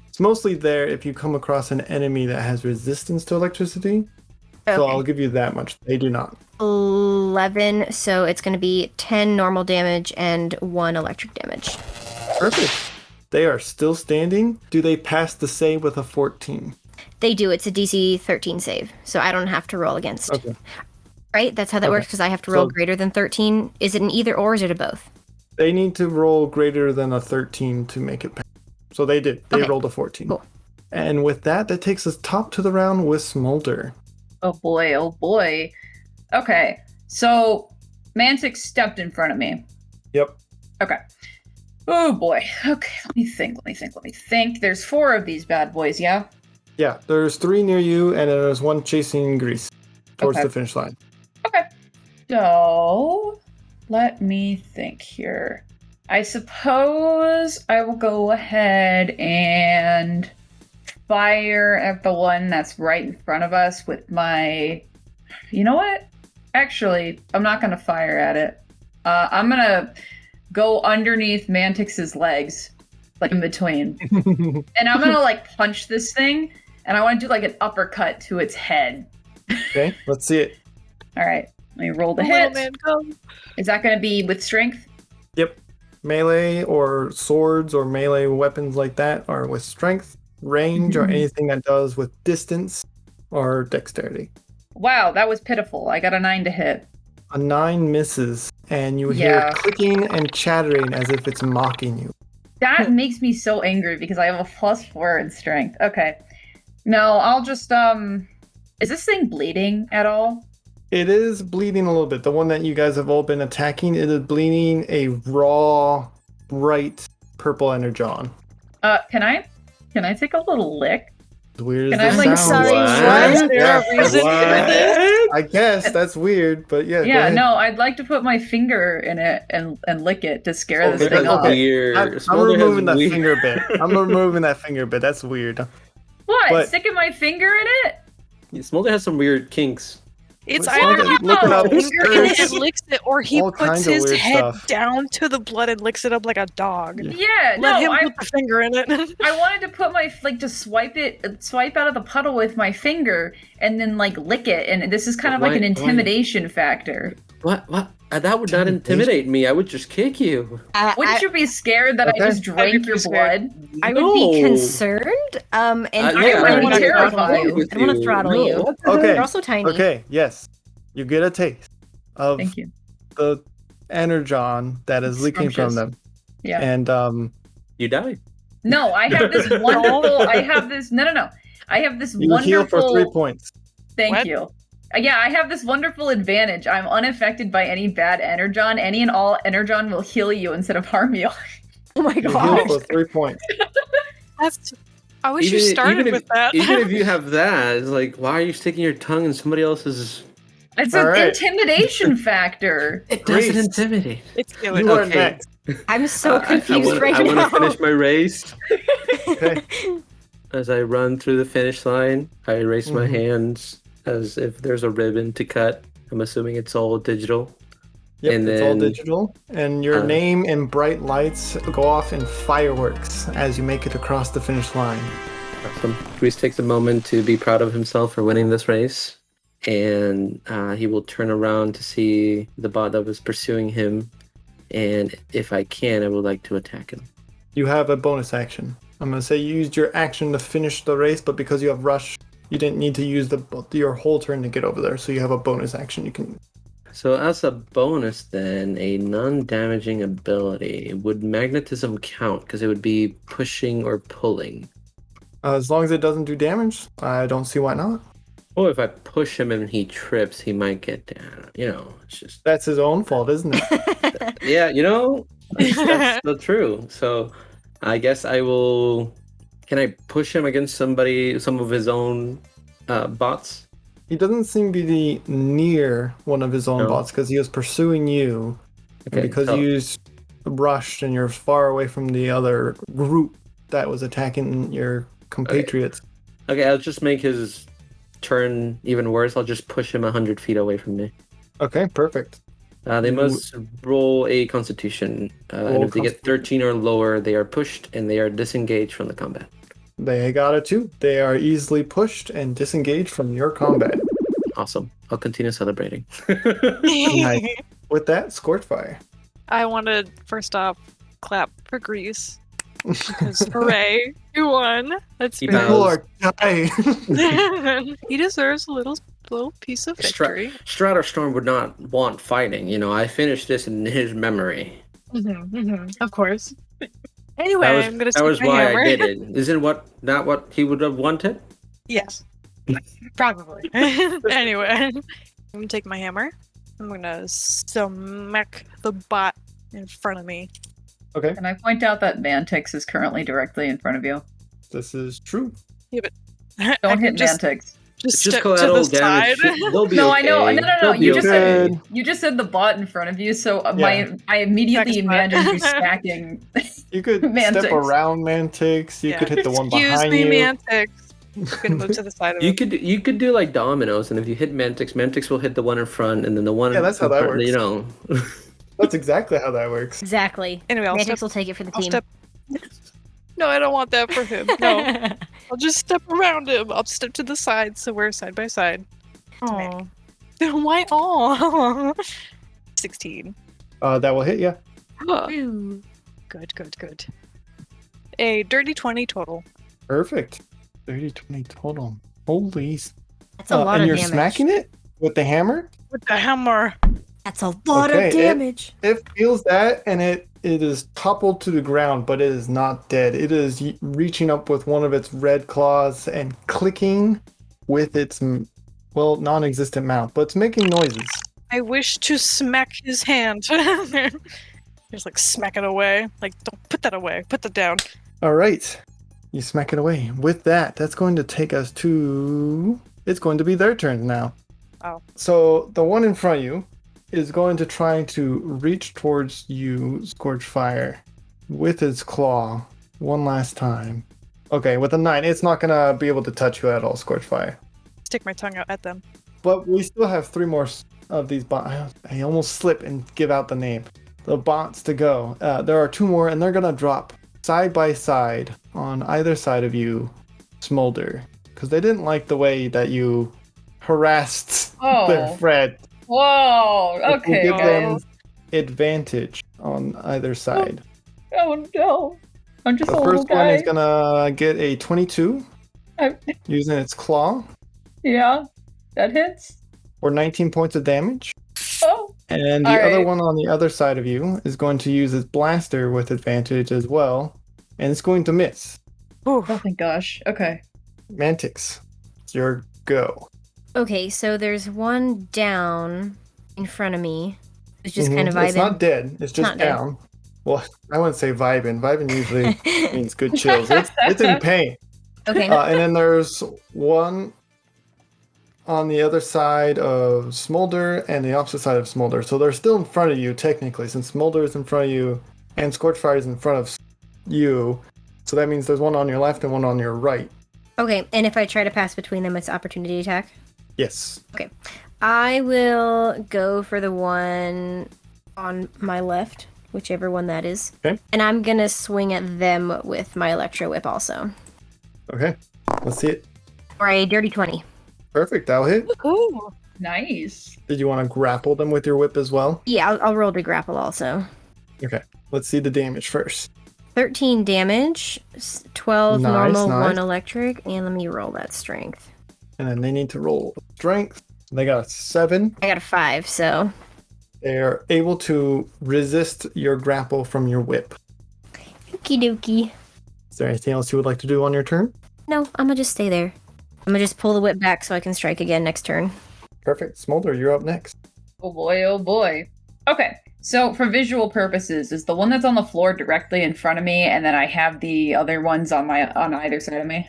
It's mostly there if you come across an enemy that has resistance to electricity. So Okay. I'll give you that much. They do not. 11, so it's going to be 10 normal damage and 1 electric damage. Perfect. They are still standing. Do they pass the save with a 14? They do. It's a DC 13 save, so I don't have to roll against. Okay. Right? That's how that Okay. works, because I have to roll So- greater than 13. Is it an either or, is it a both? They need to roll greater than a 13 to make it pass. So they did. They Okay. rolled a 14. Cool. And with that, that takes us top to the round with Smolder. Oh boy, oh boy. Okay, so Mantic stepped in front of me. Yep. Okay. Oh boy. Okay, let me think. There's 4 of these bad boys, yeah? Yeah, there's 3 near you, and then there's 1 chasing Grease towards Okay. the finish line. Okay. So, let me think here. I suppose I will go ahead and fire at the one that's right in front of us with my... You know what? Actually, I'm not going to fire at it. I'm going to go underneath Mantix's legs, like in between. And I'm going to like punch this thing, and I want to do like an uppercut to its head. Okay, let's see it. All right, let me roll the Little hit. man, go. Is that going to be with strength? Yep. Melee or swords or melee weapons like that are with strength, range, or anything that does with distance or dexterity. Wow, that was pitiful. I got a 9 to hit. A 9 misses, and you hear Yeah. clicking and chattering as if it's mocking you. That makes me so angry because I have a +4 in strength. Okay. No, I'll just, is this thing bleeding at all? It is bleeding a little bit. The one that you guys have all been attacking, it is bleeding a raw, bright purple energon. Can I take a little lick? As weird Can as I, this like, sounds. sorry, what? Is there a reason for this? I guess that's weird, but yeah. go Yeah, ahead. no, I'd like to put my finger in it and lick it to scare this Okay, thing off. okay. Weird. I'm Smolder has removing that weird- finger bit. I'm removing that finger bit. That's weird. What? But- Sticking my finger in it? Smolder has some weird kinks. It's Look either he it up. puts his finger in it There's and licks it, or he all puts kinds of his weird head stuff. down to the blood and licks it up like a dog. Yeah, Let him no, put the finger in it. I wanted to put my to swipe out of the puddle with my finger and then like lick it, and this is kind of like Why- an intimidation factor. What? That would not intimidate me. I would just kick you. Wouldn't you be scared that Okay. I just drank your pretty scared. blood? I would be No. concerned, and yeah, I I would would be be terrified terrified. with I don't want to you. throttle No, you. what? Okay. You're also tiny. Okay, yes. You get a taste of Thank you. the energon that is leaking from Scrumptious. them. Yeah. And You die. No, I have this wonderful. I have this. No. I have this you wonderful. heal for 3 points. Thank What? you. Yeah, I have this wonderful advantage. I'm unaffected by any bad energon. Any and all energon will heal you instead of harm you. Oh my You heal gosh. for 3 points. That's. I wish you started even if, with that. Even if you have that, it's like, why are you sticking your tongue in somebody else's? It's All an right. intimidation factor. It Grace. doesn't intimidate. It's You good. are Okay. next. I'm so I confused wanna- right I now. want to finish my race. Okay. As I run through the finish line, I raise my Mhm. hands as if there's a ribbon to cut. I'm assuming it's all digital. Yep, And it's all then- digital. And your Uh, name and bright lights go off in fireworks as you make it across the finish line. Awesome. Grease takes a moment to be proud of himself for winning this race. And he will turn around to see the bot that was pursuing him. And if I can, I would like to attack him. You have a bonus action. I'm going to say you used your action to finish the race, but because you have rush, you didn't need to use your whole turn to get over there. So you have a bonus action you can use. So as a bonus then, a non-damaging ability. Would magnetism count? Because it would be pushing or pulling. As long as it doesn't do damage, I don't see why not. Or if I push him and he trips, he might get down. You know, it's just... That's his own fault, isn't it? Yeah, you know, that's the true. So I guess I will... Can I push him against some of his own bots? He doesn't seem to be near one of his own No. bots because he was pursuing you. And because so- you rushed and you're far away from the other group that was attacking your compatriots. Okay, I'll just make his turn even worse. I'll just push him 100 feet away from me. Okay, perfect. They must roll a Constitution, and if they get 13 or lower, they are pushed and they are disengaged from the combat. They got it too. They are easily pushed and disengaged from your combat. Awesome. I'll continue celebrating. Nice. With that, Scorchfire. I want to first off clap for Grease. Because hooray, you won. That's He very People are dying. He deserves a little piece of victory. Stratustorm would not want fighting. You know, I finished this in his memory. Of course. Anyway, I'm gonna that was take my why hammer. I did it. Isn't not what he would have wanted? Yes. Probably. Anyway, I'm gonna take my hammer. I'm gonna smack the bot in front of me. Okay, Can I point out that Mantix is currently directly in front of you? this is true. I Don't can hit just Mantix. It's step just to the collateral side. damage. They'll be No, okay. I know. No. They'll be You just okay. Good. You just said the bot in front of you, so Yeah. I immediately Back spot. imagined you stacking. You could Mantix. step around Mantix. You could hit the one behind Excuse me, you. Mantix. I'm gonna move to the side of You it. could do like dominoes, and if you hit Mantix will hit the one in front, and then the one. Yeah, that's how in that front, works. You know. That's exactly how that works. Exactly. Anyway, I'll Mantix step. will take it for the I'll team. step. No, I don't want that for him. No, I'll just step around him. I'll step to the side so we're side by side. Aw. Why all? 16. That will hit you. Ooh. Good. A dirty 20 total. Perfect. 30-20 total. Holy. That's a lot and of you're damage. smacking it with the hammer? With the hammer. That's a lot Okay, of damage. It feels that, and it is toppled to the ground, but it is not dead. It is reaching up with one of its red claws and clicking with its, non-existent mouth, but it's making noises. I wish to smack his hand. Just like smack it away. Like, don't put that away. Put that down. All right. You smack it away. With that, that's going to take us to... It's going to be their turn now. Oh. So the one in front of you is going to try to reach towards you, Scorchfire, with its claw one last time. Okay, with a 9, it's not going to be able to touch you at all, Scorchfire. Stick my tongue out at them. But we still have 3 more of these bots. I almost slip and give out the name. The bots to go. There are 2 more, and they're going to drop side by side on either side of you, Smolder. Because they didn't like the way that you harassed their friend. Whoa. It will Okay. give them advantage on either side. Oh no. I'm just The a little first one guy. is going to get a 22 I- using its claw Yeah. That hits. for 19 points of damage. Oh. And the All other right. one on the other side of you is going to use its blaster with advantage as well. And it's going to miss. Oh thank gosh. Okay. Mantix, it's your go. Okay, so there's one down in front of me. It's just kind of Mhm. It's vibing. not dead. It's just not dead. down. Well, I wouldn't say vibing. Vibing usually means good chills. It's in pain. Okay. And then there's one on the other side of Smolder and the opposite side of Smolder. So they're still in front of you, technically, since Smolder is in front of you and Scorchfire is in front of you. So that means there's one on your left and one on your right. Okay, and if I try to pass between them, it's opportunity attack. Yes. I will go for the one on my left, whichever one that is. Okay. And I'm gonna swing at them with my electro whip also. Okay. Let's see it. For a dirty 20. Perfect. That'll hit. Ooh. Nice. Did you want to grapple them with your whip as well? Yeah, I'll roll to grapple also. Okay. Let's see the damage first. 13 damage, 12 Nice, normal, nice. 1 electric, and let me roll that strength. And then they need to roll strength. They got a 7. I got a 5, so They're able to resist your grapple from your whip. okie dokie. Is there anything else you would like to do on your turn? No, I'm gonna just stay there. I'm gonna just pull the whip back so I can strike again next turn. Perfect. Smolder, you're up next. Oh boy, oh boy. Okay, so for visual purposes, is the one that's on the floor directly in front of me, and then I have the other ones on either side of me?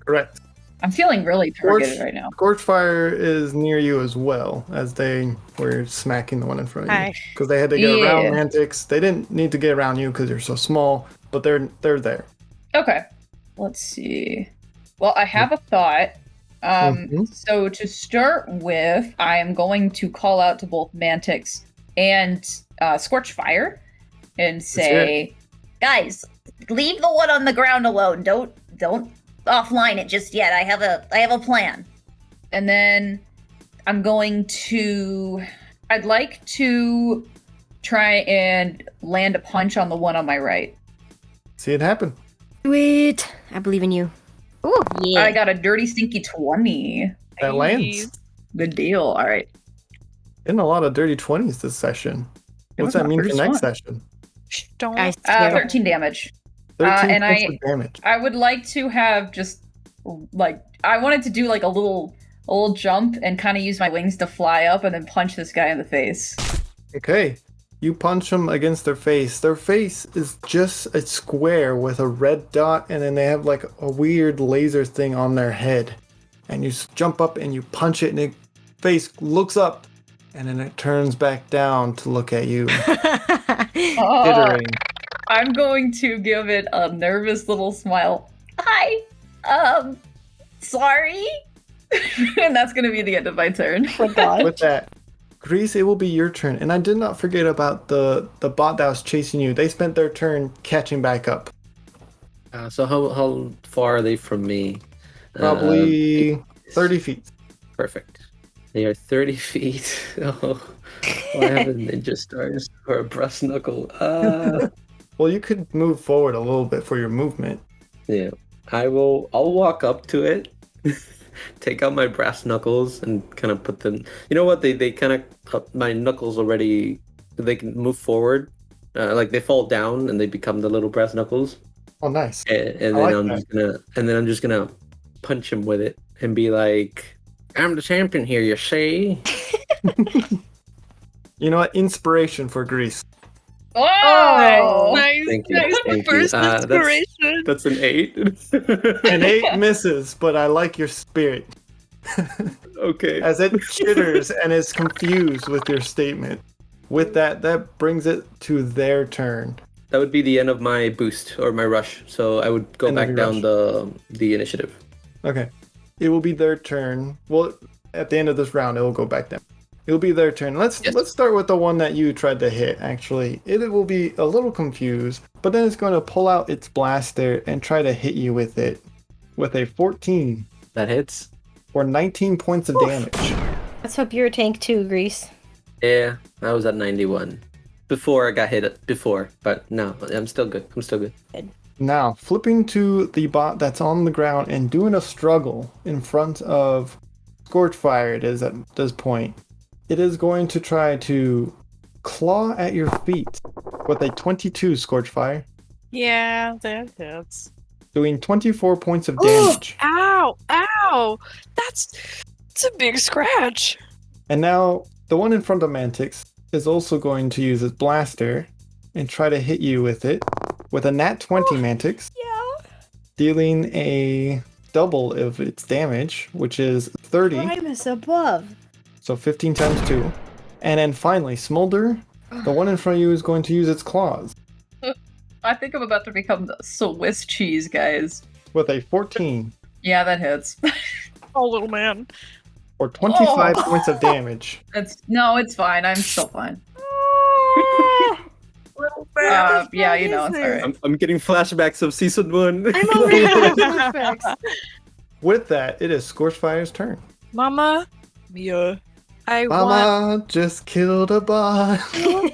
Correct. I'm feeling really targeted Scorch- right now. Scorchfire is near you as well, as they were smacking the one in front of you. Hi. Because they had to get Yeah. around Mantix. They didn't need to get around you because you're so small, but they're there. Okay, let's see. Well, I have a thought. Mhm. So to start with, I am going to call out to both Mantix and Scorch Fire and hear say, guys, leave the one on the ground alone. Don't offline it just yet. I have a plan. And then I'd like to try and land a punch on the one on my right. See it happen. Sweet. I believe in you. Oh, yeah. I got a dirty stinky 20. That lands. Good deal. All right. Getting a lot of dirty 20s this session. It What's was that my mean for first next one. session? Don't. I swear. 13 damage. 13 and points of damage. I would like to have just like I wanted to do like a little jump and kind of use my wings to fly up and then punch this guy in the face. Okay. You punch them against their face. Their face is just a square with a red dot, and then they have like a weird laser thing on their head. And you jump up and you punch it, and the face looks up, and then it turns back down to look at you, tittering. I'm going to give it a nervous little smile. Hi. Sorry. And that's going to be the end of my turn. Oh, God. With that, Grease, it will be your turn. And I did not forget about the bot that was chasing you. They spent their turn catching back up. So how far are they from me? Probably 30 feet. Perfect. They are 30 feet. Oh, I have a ninja stars or a brass knuckle. Well, you could move forward a little bit for your movement. Yeah. I'll walk up to it, take out my brass knuckles, and kind of put them. You know what? They kind of my knuckles already. They can move forward, like they fall down and they become the little brass knuckles. Oh, nice. And I then like I'm just gonna punch him with it and be like, "I'm the champion here, you see." You know what? Inspiration for Grease. Oh! Nice. Thank you. Nice. Thank you. First inspiration. That's an 8. An 8 misses, but I like your spirit. Okay. As it chitters and is confused with your statement. With that brings it to their turn. That would be the end of my boost or my rush. So I would go End of back your down the initiative. Okay. It will be their turn. Well, at the end of this round, it will go back down. It'll be their turn. Let's start with the one that you tried to hit, actually. It will be a little confused, but then it's going to pull out its blaster and try to hit you with it. With a 14 That hits. or 19 points of damage. Let's hope you're a tank too, Grease. Yeah, I was at 91. Before I got hit before, but no, I'm still good. Now, flipping to the bot that's on the ground and doing a struggle in front of Scorchfire, it is at this point. It is going to try to claw at your feet with a 22 Scorchfire, Yeah, that hits. doing 24 points of damage. Ow! Ow! That's a big scratch. And now, the one in front of Mantix is also going to use its blaster and try to hit you with it with a nat 20 Mantix, Yeah. dealing a double of its damage, which is 30. Primus above. So 15 times 2. And then finally, Smolder, the one in front of you is going to use its claws I think I'm about to become the Swiss cheese, guys. with a 14 Yeah, that hits. Oh, little man. or 25 points of damage. It's fine. I'm still fine. Little man. Yeah, you know, it's alright. I'm getting flashbacks of season 1. I'm over here with flashbacks. With that, it is Scorchfire's turn. Mama Mia. I want Mama just killed a bot.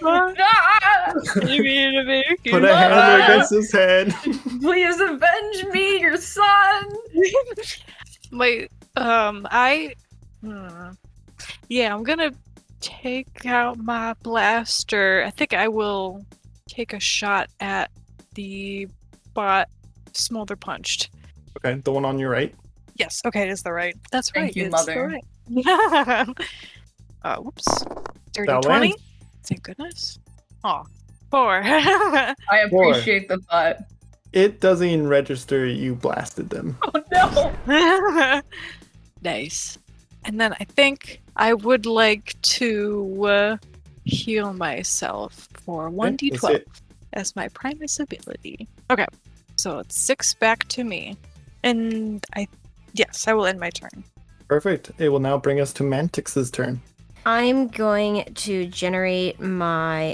Ah! me to make you Put a hammer against his head. Please avenge me, your son! Wait, yeah, I'm gonna take out my blaster. I think I will take a shot at the bot Smolder punched. Okay, the one on your right. Yes, okay, it is the right. That's Thank right. you, it's mother. The right. Whoops. Dirty That 20. lands. Thank goodness. Aw. 4. I appreciate the thought. It doesn't even register you blasted them. Oh no! Nice. And then I think I would like to heal myself for Okay, that's 1d12 it. as my Primus ability. Okay, so it's 6 back to me. And yes, I will end my turn. Perfect. It will now bring us to Mantix's turn. I'm going to generate my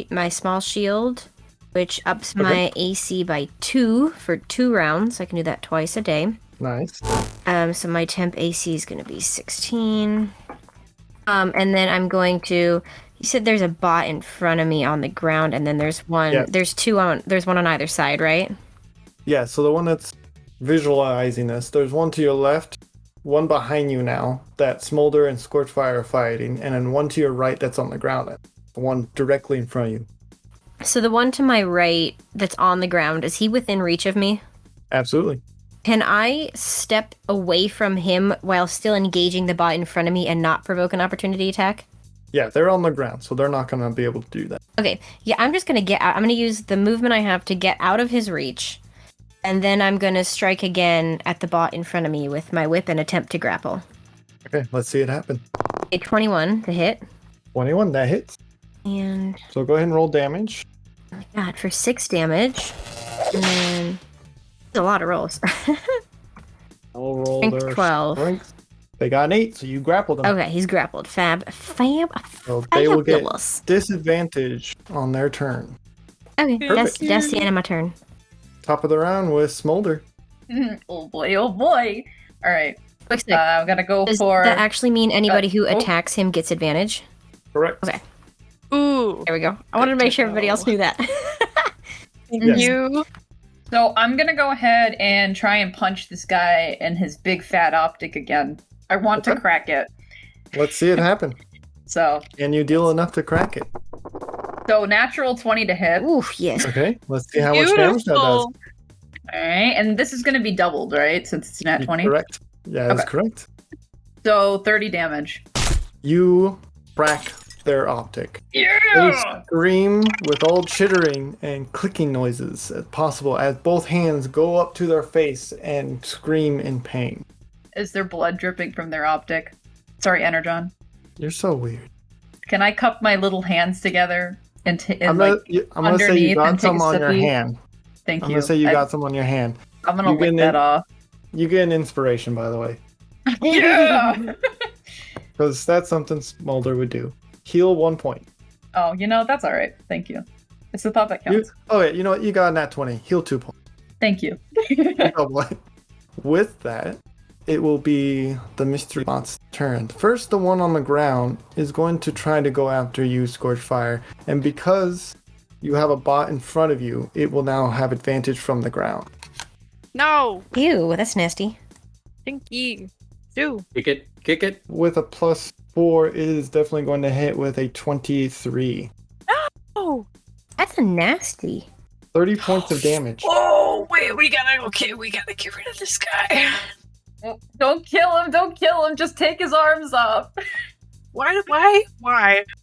my small shield, which ups my AC by 2 for 2 rounds. I can do that twice a day. Nice. So my temp AC is going to be 16. And then I'm going to. You said there's a bot in front of me on the ground, and then there's one. Yes. There's one on either side, right? Yeah, so the one that's visualizing this, there's one to your left, one behind you now that Smolder and Scorchfire are fighting, and then one to your right that's on the ground. The one directly in front of you. So the one to my right that's on the ground, is he within reach of me? Absolutely. Can I step away from him while still engaging the bot in front of me and not provoke an opportunity attack? Yeah, they're on the ground, so they're not going to be able to do that. Okay, yeah, I'm just going to get out. I'm going to use the movement I have to get out of his reach, and then I'm going to strike again at the bot in front of me with my whip and attempt to grapple. Okay, let's see it happen. A 21 to hit. 21, that hits. And, So go ahead and roll damage. oh my god, for 6 damage. And then, a lot of rolls. I'll roll Strength their 12. strength. They got an 8, so you grappled them. Okay, he's grappled. So they will get fabulous. disadvantage on their turn. Okay, Perfect. that's the end of my turn. Top of the round with Smolder. Oh boy, oh boy. All right. Quick sec. I'm gonna go Does for. that actually mean anybody who oh. attacks him gets advantage? Correct. Okay. Ooh. There we go. I wanted to make sure everybody else knew that. Thank Yes. you. So I'm gonna go ahead and try and punch this guy in his big fat optic again. I want to Okay. crack it. Let's see it happen. So And you deal enough to crack it. natural 20 to hit. All Oof, yes. Okay, let's see how much damage that does. Beautiful. right, and this is gonna be doubled, right? Since it's nat 20. Correct. Yeah, that's Okay. correct. So 30 damage. You crack their optic. They Yeah. scream with all chittering and clicking noises as possible as both hands go up to their face and scream in pain. Is there blood dripping from their optic? Sorry, Energon. You're so weird. Can I cup my little hands together and, I'm like? gonna say underneath you got and take some a on your sippy? hand. Thank I'm you. gonna say you got some on your hand. I'm gonna you lick getting that it? off. You get an inspiration, by the way, Yeah. because that's something Smolder would do. Heal 1 point. Oh, that's all right. Thank you. It's the thought that counts. You know what? You got a nat 20. Heal 2 points. Thank you. Oh, boy. With that, it will be the mystery bot's turn. First, the one on the ground is going to try to go after you, Scorchfire, and because you have a bot in front of you, it will now have advantage from the ground. No. Ew, that's nasty. Stinky. Do. Kick it. With a +4, it is definitely going to hit with a 23. Oh. That's a nasty. 30 points of damage. Oh, wait, we gotta get rid of this guy. Don't kill him. Don't kill him. Just take his arms off. Why?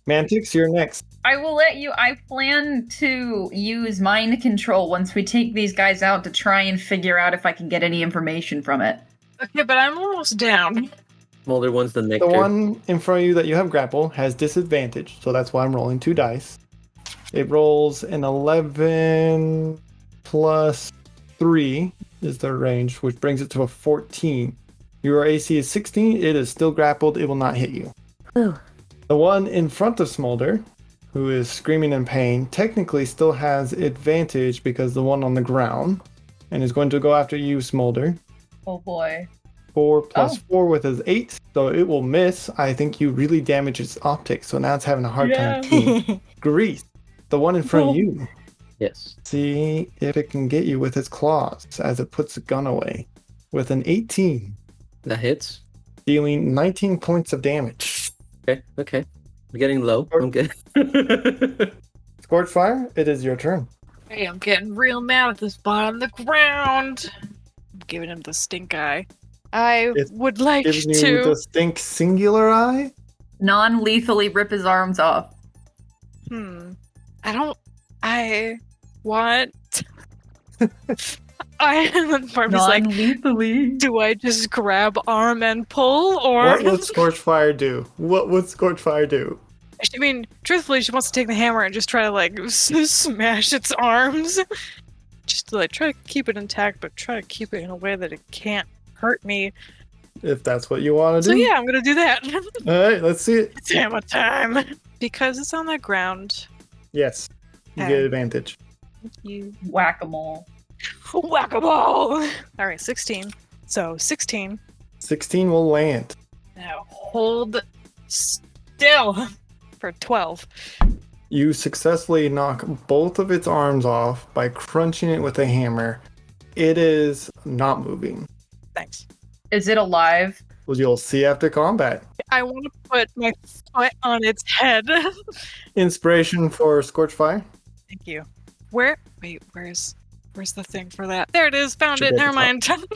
Mantix, you're next. I will let you. I plan to use mind control once we take these guys out to try and figure out if I can get any information from it. Okay, but I'm almost down. Smolder one's the The nectar. one in front of you that you have grapple has disadvantage, so that's why I'm rolling 2 dice. It rolls an 11 plus 3 is the range, which brings it to a 14. Your AC is 16. It is still grappled. It will not hit you. Ooh. The one in front of Smolder, who is screaming in pain, technically still has advantage because the one on the ground, and is going to go after you, Smolder. Oh boy. 4 plus Oh. 4 with his 8, so it will miss. I think you really damage its optics, so now it's having a hard time seeing. Grease, the one in front of you. Yes. See if it can get you with its claws as it puts the gun away. With an 18, That hits. dealing 19 points of damage. Okay. I'm getting low. I'm good. Scorchfire, it is your turn. Hey, I'm getting real mad at this bot on the ground. I'm giving him the stink eye. I It's would like Giving you to. the stink singular eye. Non-lethally rip his arms off. I want. Barbie's like, Non-lethally. do I just grab arm and pull, or? What would Scorchfire do? What would Scorchfire do? I mean, truthfully, she wants to take the hammer and just try to like smash its arms, just to like try to keep it intact, but try to keep it in a way that it can't hurt me. if that's what you want to So do. yeah, I'm gonna do that. All right, let's see it. It's hammer time. Because it's on the ground. Yes, you Okay. get advantage. You Whack-a-mole. whack-a-mole. All right, 16. So 16. 16 will land. Now hold still for 12. You successfully knock both of its arms off by crunching it with a hammer. It is not moving. Thanks. Is it alive? Well, you'll see after combat. I want to put my foot on its head. Inspiration for Scorch Fire. Thank you. Wait, where's the thing for that? There it is. Found Should it. be at Never the top. mind.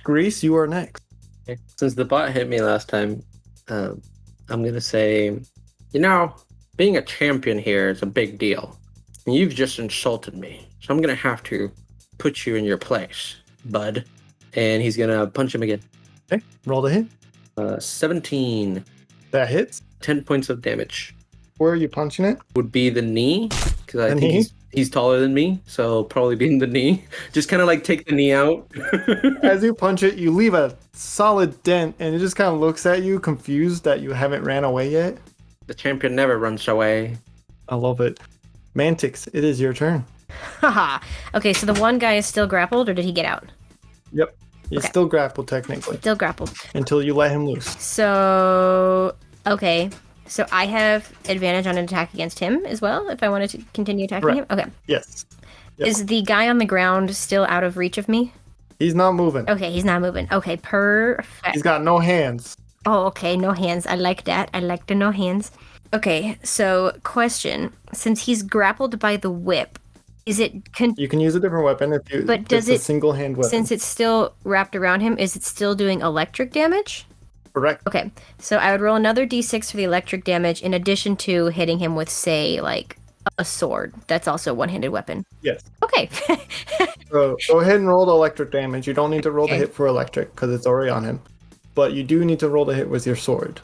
Grease, you are next. Okay. Since the bot hit me last time, I'm gonna say, being a champion here is a big deal. And you've just insulted me, so I'm gonna have to put you in your place, bud. And he's gonna punch him again. Okay, roll the hit. 17, That hits. 10 points of damage. Where are you punching it? Would be the knee, because I The think knee? he's taller than me, so probably being the knee. Just kind of like take the knee out. As you punch it, you leave a solid dent, and it just kind of looks at you, confused that you haven't ran away yet. The champion never runs away. I love it. Mantix, it is your turn. Haha. Okay, so the one guy is still grappled, or did he get out? Yep. He's Okay. still grappled technically Still grappled. until you let him loose. So, okay. So I have advantage on an attack against him as well, if I wanted to continue attacking him? Correct. Okay. Yes. Yep. Is the guy on the ground still out of reach of me? He's not moving. Okay, he's not moving. Okay, perfect. He's got no hands. Oh, okay, no hands. I like that. I like the no hands. Okay, so question. Since he's grappled by the whip, is it... You can use a different weapon if you. But does it's a it- single hand weapon? since it's still wrapped around him, is it still doing electric damage? Correct. Okay, so I would roll another d6 for the electric damage in addition to hitting him with, say, like, a sword. That's also a one-handed weapon. Yes. Okay. So go ahead and roll the electric damage. You don't need to roll the Okay. hit for electric because it's already on him. But you do need to roll the hit with your sword.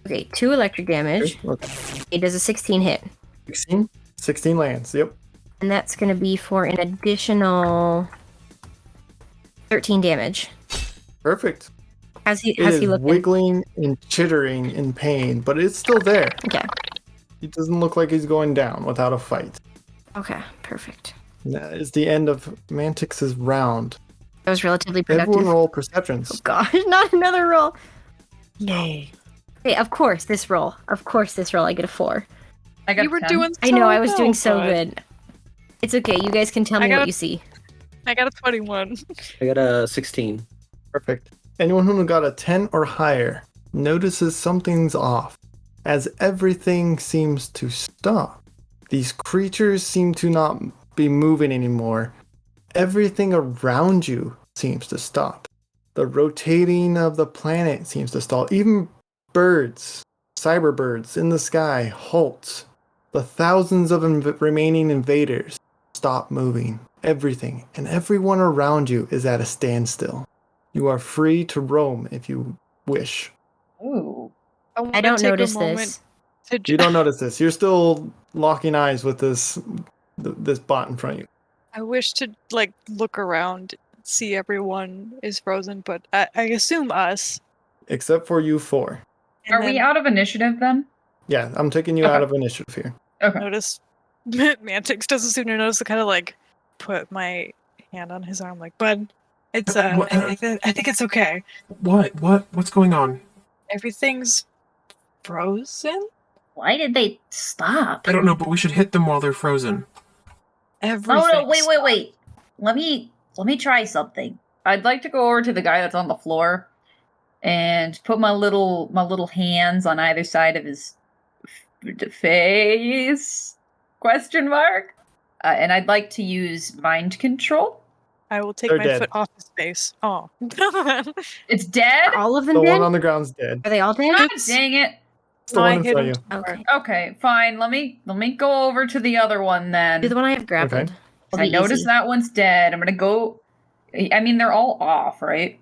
Okay, 2 electric damage. Okay. It does a 16 hit. 16? 16 lands. Yep. And that's going to be for an additional 13 damage. Perfect. How's he It is looking? wiggling and chittering in pain, but it's still there. Okay. It doesn't look like he's going down without a fight. Okay, perfect. That is the end of Mantix's round. That was relatively productive. Everyone roll perceptions. Gosh, not another roll. Yay. Hey, of course this roll. Of course this roll. I get a 4. I got You were 10. doing so I know, I was doing well, so bud. good. It's okay, you guys can tell I me got what a- you see. I got a 21. I got a 16. Perfect. Anyone who got a 10 or higher notices something's off, as everything seems to stop. These creatures seem to not be moving anymore. Everything around you seems to stop. The rotating of the planet seems to stall. Even birds, cyber birds in the sky, halt. The thousands of remaining invaders stop moving. Everything and everyone around you is at a standstill. You are free to roam if you wish. Ooh. wanna I don't take a notice moment this. to You don't notice this. You're still locking eyes with this bot in front of you. I wish to like look around, see everyone is frozen, but I assume us. Except for you four. And Are we then out of initiative then? Yeah, I'm taking you Okay. out of initiative here. Notice Mantix doesn't seem to notice. To kind of like put my hand on his arm, like, bud, it's I think it's okay. What's going on? Everything's frozen. Why did they stop? I don't know, but we should hit them while they're frozen. Everything. Oh no! Wait! Let me try something. I'd like to go over to the guy that's on the floor and put my little hands on either side of his face? Question mark. And I'd like to use mind control. I will take They're my dead. foot off his face. Oh. It's dead. Are all of them The dead? one on the ground's dead. Are they all dead? God Oops. dang it! It's the one I in hit front of you. him. Okay. Okay, fine. Let me go over to the other one then. Do the one I have grappled. Okay. It'll I be noticed easy. that one's dead. I'm gonna go. I mean, they're all off, right?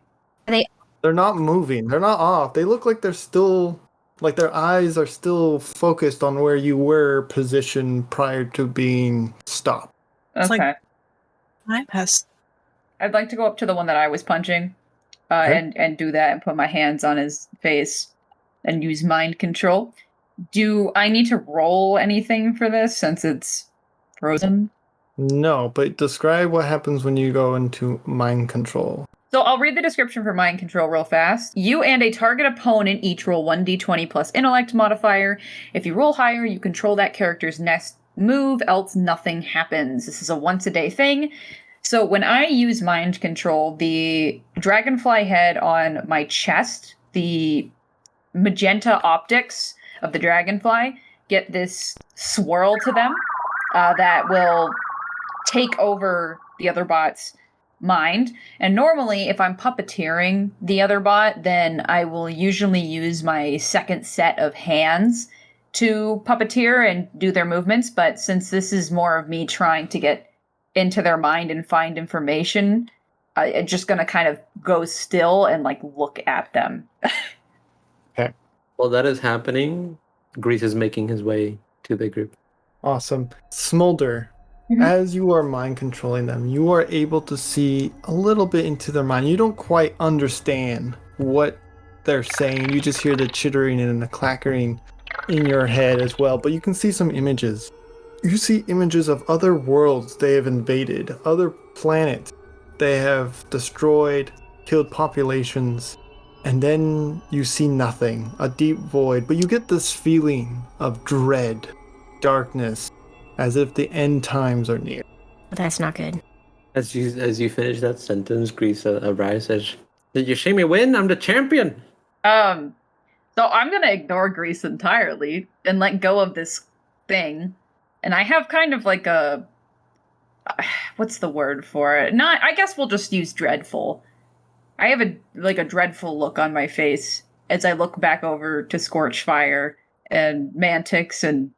They're not moving. They're not off. They look like they're still, like their eyes are still focused on where you were positioned prior to being stopped. It's like- Okay. Time has. I'd like to go up to the one that I was punching Okay. and do that and put my hands on his face and use mind control. Do I need to roll anything for this since it's frozen? No, but describe what happens when you go into mind control. So I'll read the description for mind control real fast. You and a target opponent each roll 1d20 plus intellect modifier. If you roll higher, you control that character's next move, else nothing happens. This is a once a day thing. So when I use mind control, the dragonfly head on my chest, the magenta optics of the dragonfly get this swirl to them that will take over the other bot's mind. And normally, if I'm puppeteering the other bot, then I will usually use my second set of hands to puppeteer and do their movements. But since this is more of me trying to get into their mind and find information, I'm just going to kind of go still and like look at them. While that is happening, Grease is making his way to the group. Awesome. Smolder, Mhm. as you are mind controlling them, you are able to see a little bit into their mind. You don't quite understand what they're saying. You just hear the chittering and the clackering in your head as well, but you can see some images. You see images of other worlds they have invaded, other planets they have destroyed, killed populations, and then you see nothing, a deep void, but you get this feeling of dread, darkness, as if the end times are near. That's not good. As you finish that sentence, Grease arises. Did you see me win? I'm the champion. So I'm gonna ignore Grease entirely and let go of this thing. And I have kind of like a what's the word for it? Not I guess we'll just use dreadful. I have a dreadful look on my face as I look back over to Scorchfire and Mantix and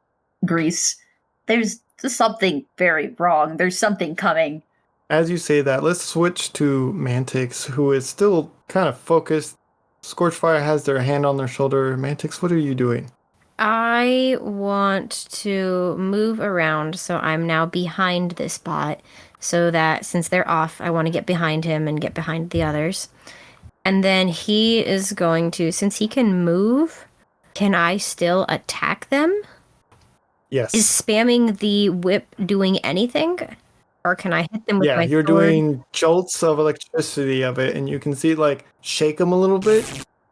Grease. There's something very wrong. There's something coming. As you say that, let's switch to Mantix, who is still kind of focused. Scorchfire has their hand on their shoulder. Mantix, what are you doing? I want to move around, so I'm now behind this bot, so that since they're off, I want to get behind him and get behind the others. And then he is going to, since he can move, can I still attack them? Yes. Is spamming the whip doing anything? Or can I hit them with my you're sword? doing jolts of electricity of it, and you can see like shake them a little bit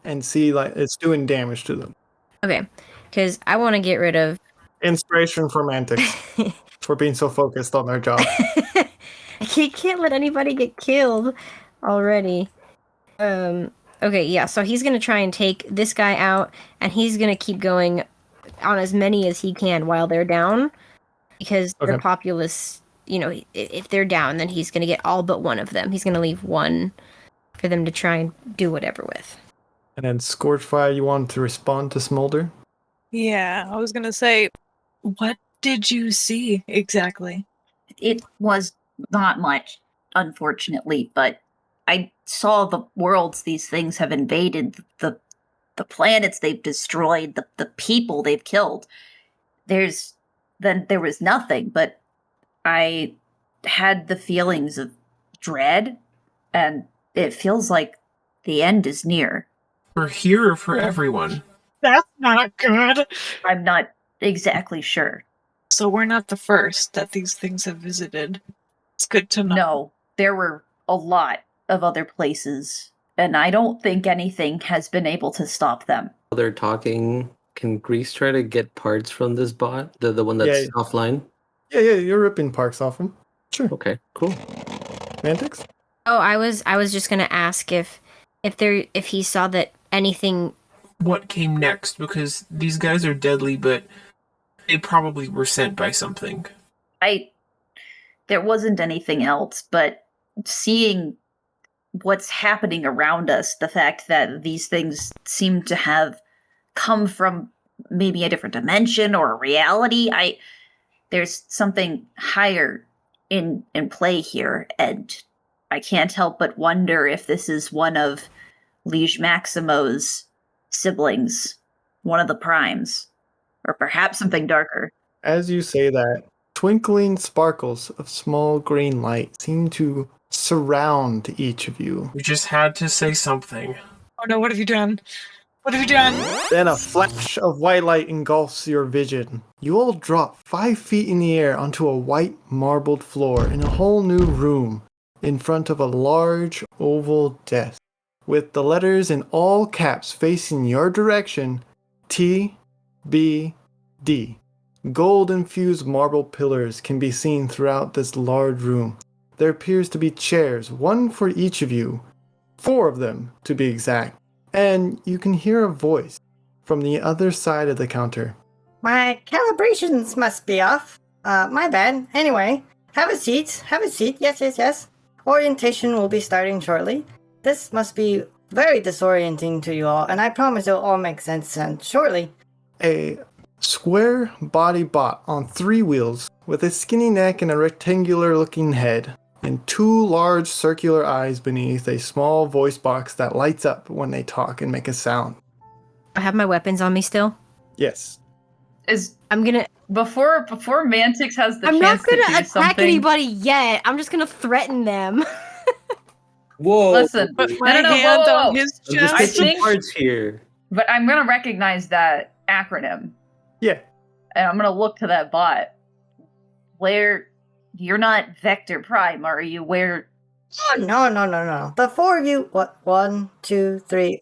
and see like it's doing damage to them. Okay, because I want to get rid of... Inspiration for Mantix for being so focused on their job. I can't let anybody get killed already. Okay, yeah, so he's gonna try and take this guy out, and he's gonna keep going on as many as he can while they're down, because Okay. the populace, if they're down, then he's gonna get all but one of them. He's gonna leave one for them to try and do whatever with. And then Scorchfire, you want to respond to Smolder? Yeah, I was gonna say, what did you see exactly? It was not much, unfortunately, but I saw the worlds these things have invaded, the planets they've destroyed, the people they've killed. There was nothing, but I had the feelings of dread, and it feels like the end is near. For here or for everyone? That's not good. I'm not exactly sure. So we're not the first that these things have visited. It's good to know. No, there were a lot of other places, and I don't think anything has been able to stop them. While they're talking, can Grease try to get parts from this bot? The one that's Yeah. offline? Yeah, you're ripping parts off him. Sure. Okay, cool. Mantix? Oh, I was just gonna ask if he saw that anything. What came next? Because these guys are deadly, but they probably were sent by something. There wasn't anything else, but seeing what's happening around us, the fact that these things seem to have come from maybe a different dimension or a reality, there's something higher in play here, and I can't help but wonder if this is one of Liege Maximo's siblings, one of the primes, or perhaps something darker. As you say that, twinkling sparkles of small green light seem to surround each of you. We just had to say something. Oh no, what have you done? What have you done? Then a flash of white light engulfs your vision. You all drop 5 feet in the air onto a white marbled floor in a whole new room in front of a large oval desk with the letters in all caps facing your direction, T, B, D. Gold-infused marble pillars can be seen throughout this large room. There appears to be chairs, one for each of you, 4 of them to be exact. And you can hear a voice from the other side of the counter. My calibrations must be off. My bad. Anyway, have a seat. Have a seat. Yes. Orientation will be starting shortly. This must be very disorienting to you all, and I promise it'll all make sense shortly. A square body bot on 3 wheels with a skinny neck and a rectangular looking head and 2 large circular eyes beneath a small voice box that lights up when they talk and make a sound. I have my weapons on me still. Yes. I'm gonna. Before Mantix has the I'm chance not gonna to do attack something. anybody yet. I'm just gonna threaten them. Whoa! Listen, Put no, my no, hand whoa, on whoa. his I'm just chest. taking think- parts here. But I'm gonna recognize that acronym, Yeah. and I'm gonna look to that bot. Where you're not Vector Prime, are you? Where? Oh, no. The 4 of you. What? 1, 2, 3.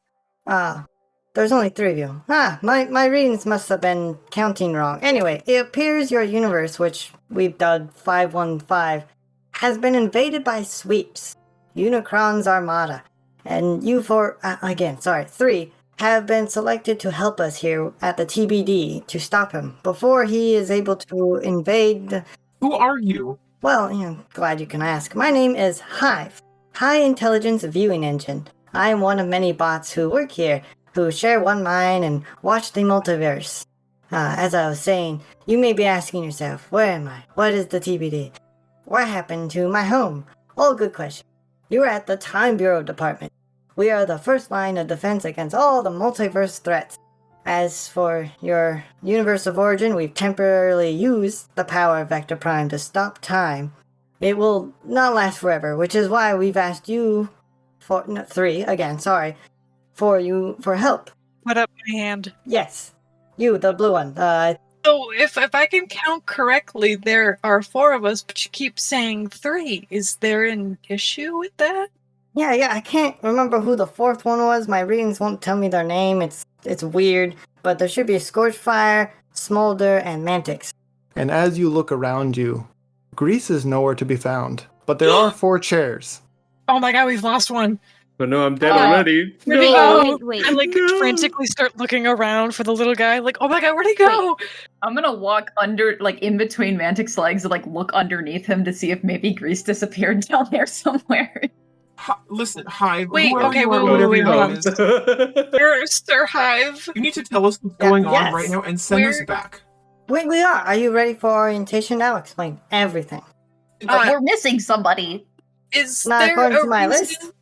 There's only 3 of you. My readings must have been counting wrong. Anyway, it appears your universe, which we've dubbed 515, has been invaded by sweeps, Unicron's Armada, and you 3, have been selected to help us here at the TBD to stop him before he is able to invade. Who are you? Well, glad you can ask. My name is Hive, High Intelligence Viewing Engine. I am one of many bots who work here, who share one mind and watch the multiverse. As I was saying, you may be asking yourself, where am I? What is the TBD? What happened to my home? All good question. You are at the Time Bureau Department. We are the first line of defense against all the multiverse threats. As for your universe of origin, we've temporarily used the power of Vector Prime to stop time. It will not last forever, which is why we've asked you for help. Put up my hand. Yes, you, the blue one. So if I can count correctly, there are 4 of us, but you keep saying 3. Is there an issue with that? Yeah, I can't remember who the 4th one was. My readings won't tell me their name. It's weird, but there should be Scorchfire, Smolder, and Mantix. And as you look around you, Grease is nowhere to be found, but there are 4 chairs. Oh my god, we've lost one. But no, I'm dead Oh. already. Where'd he No! go? Wait. I frantically start looking around for the little guy. Like, oh my god, where'd he go? I'm gonna walk under, in between Mantix's legs, and look underneath him to see if maybe Grease disappeared down there somewhere. Listen, Hive. Wait, whoever okay, you are, wait, whatever wait, your hold name on. is, Sir Hive. you need to tell us what's going on yes. right now and send us Where- back. Wait, we are. Are you ready for orientation? I'll explain everything. But we're missing somebody. Is Not there according a to my reason? list.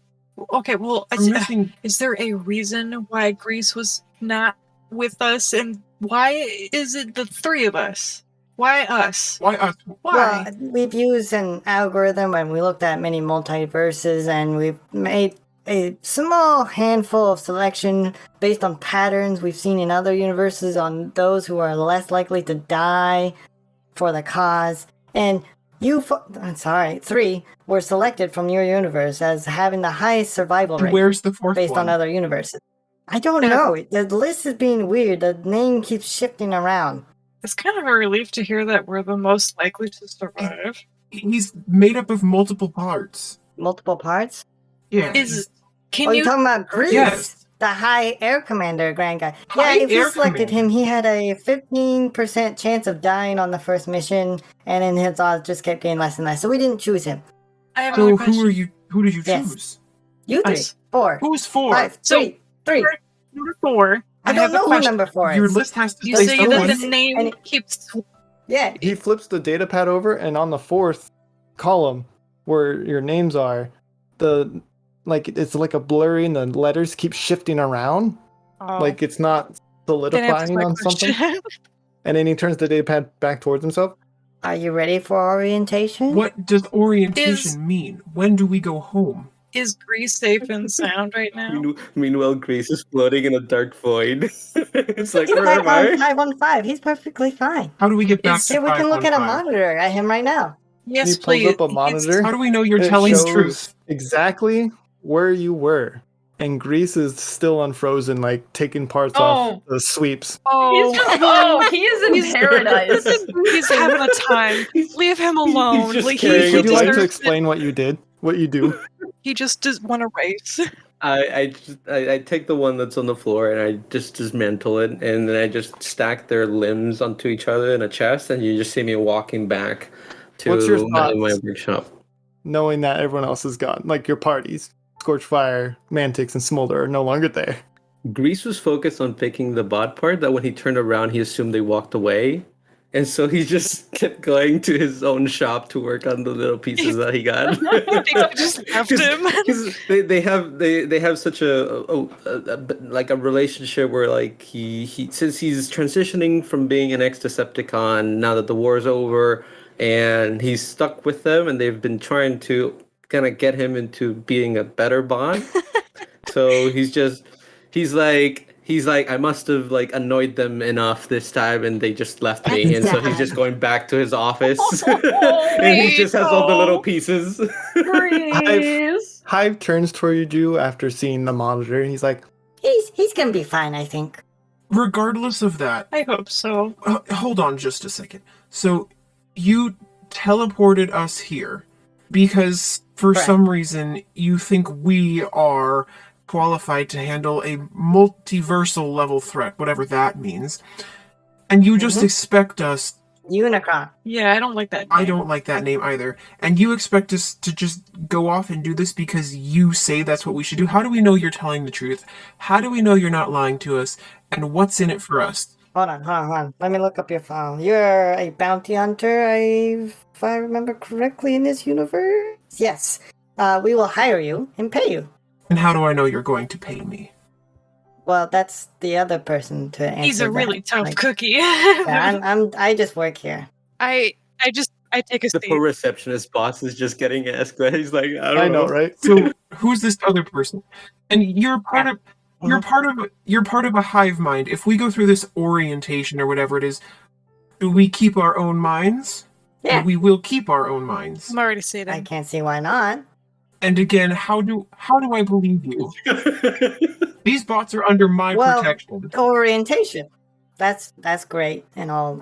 Okay, well, I'm missing. is there a reason why Grease was not with us, and why is it the 3 of us? Why us? Why us? Why? Well, we've used an algorithm when we looked at many multiverses, and we've made a small handful of selection based on patterns we've seen in other universes on those who are less likely to die for the cause. And I'm sorry, 3 were selected from your universe as having the highest survival And rate where's the 4th based one? on other universes. I don't know. The list is being weird. The name keeps shifting around. It's kind of a relief to hear that we're the most likely to survive. He's made up of multiple parts. Multiple parts? Yeah. Can You're you? talking about Grease? Yes. The High Air Commander grand guy. High Yeah, if we Air selected him, Commander. he had a 15% chance of dying on the first mission, and then his odds just kept getting less and less. So we didn't choose him. I have So another question. who are you? Who did you Yes. choose? You 3, Us. 4, Who's 4? 5, So- 3. Number 4. I have don't a know who question. number 4 Your is. list has to You say say someone. that the name And- keeps. Yeah, He flips the data pad over, and on the 4th column, where your names are, it's like a blurry, and the letters keep shifting around, like it's not That answers solidifying my on question. something. And then he turns the data pad back towards himself. Are you ready for orientation? What does orientation mean? When do we go home? Is Grease safe and sound right now? Meanwhile, Grace is floating in a dark void. It's like, He's where back am on I? 515. He's perfectly fine. How do we get back Is- to Here, we can look at a 515? monitor at him right now. Yes, he pulls please. up a monitor. How do we know you're and it telling the shows truth? exactly where you were. And Grease is still unfrozen, like taking parts Oh. off the sweeps. Oh, He is in paradise. he's having a time. Leave him alone. just Like, carrying he Would you like to deserves it. explain what you did? What you do? He just does want to race. I take the one that's on the floor and I just dismantle it, and then I just stack their limbs onto each other in a chest, and you just see me walking back to What's your my thoughts? workshop. Knowing that everyone else is gone, like your parties, Scorchfire, Mantix, and Smolder are no longer there. Grease was focused on picking the bot part, that when he turned around, he assumed they walked away. And so he just kept going to his own shop to work on the little pieces that he got. He just left him. Because they have such like a relationship where, like, he since he's transitioning from being an ex-Decepticon now that the war's over, and he's stuck with them, and they've been trying to kind of get him into being a better bot. So he's like, I must have, like, annoyed them enough this time, and they just left me. And so he's just going back to his office, and he just has all the little pieces. Grease. Hive turns toward you after seeing the monitor. He's like, He's gonna be fine, I think. Regardless of that, I hope so. hold on just a second. So, you teleported us here because for Correct. some reason you think we are qualified to handle a multiversal level threat, whatever that means. And you just expect us. Unicron. Yeah, I don't like that. I name. don't like that name either. And you expect us to just go off and do this because you say that's what we should do? How do we know you're telling the truth? How do we know you're not lying to us? And what's in it for us? Hold on. Let me look up your file. You're a bounty hunter, if I remember correctly, in this universe? Yes. We will hire you and pay you. And how do I know you're going to pay me? Well, that's the other person to answer. He's a that. really tough Like, cookie. yeah, I just work here. I take a The seat. poor receptionist boss is just getting asked. He's like, I don't I know, right? So who's this other person? And you're part of you're part of a hive mind. If we go through this orientation or whatever it is, do we keep our own minds? Yeah. And we will keep our own minds. I'm already seated. I can't see why not. And again, how do I believe you? These bots are under my Well, protection. Orientation. That's great and all.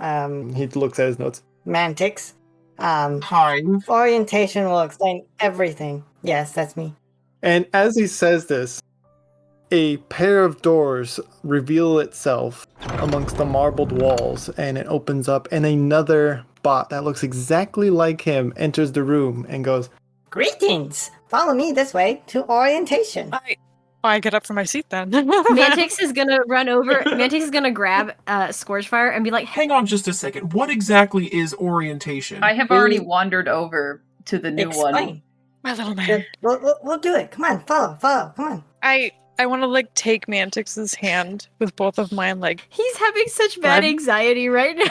He looks at his notes. Mantix. Hive. Orientation will explain everything. Yes, that's me. And as he says this, a pair of doors reveal itself amongst the marbled walls, and it opens up, and another bot that looks exactly like him enters the room and goes, Greetings! Follow me this way to orientation. I get up from my seat then. Mantix is gonna run over. Mantix is gonna grab Scorchfire and be like, Hang on just a second. What exactly is orientation? I have already wandered over to the new one. Explain. My little man. Good. We'll do it. Come on, follow. Come on. I want to, like, take Mantix's hand with both of mine, like, he's having such bad Blood. anxiety right now.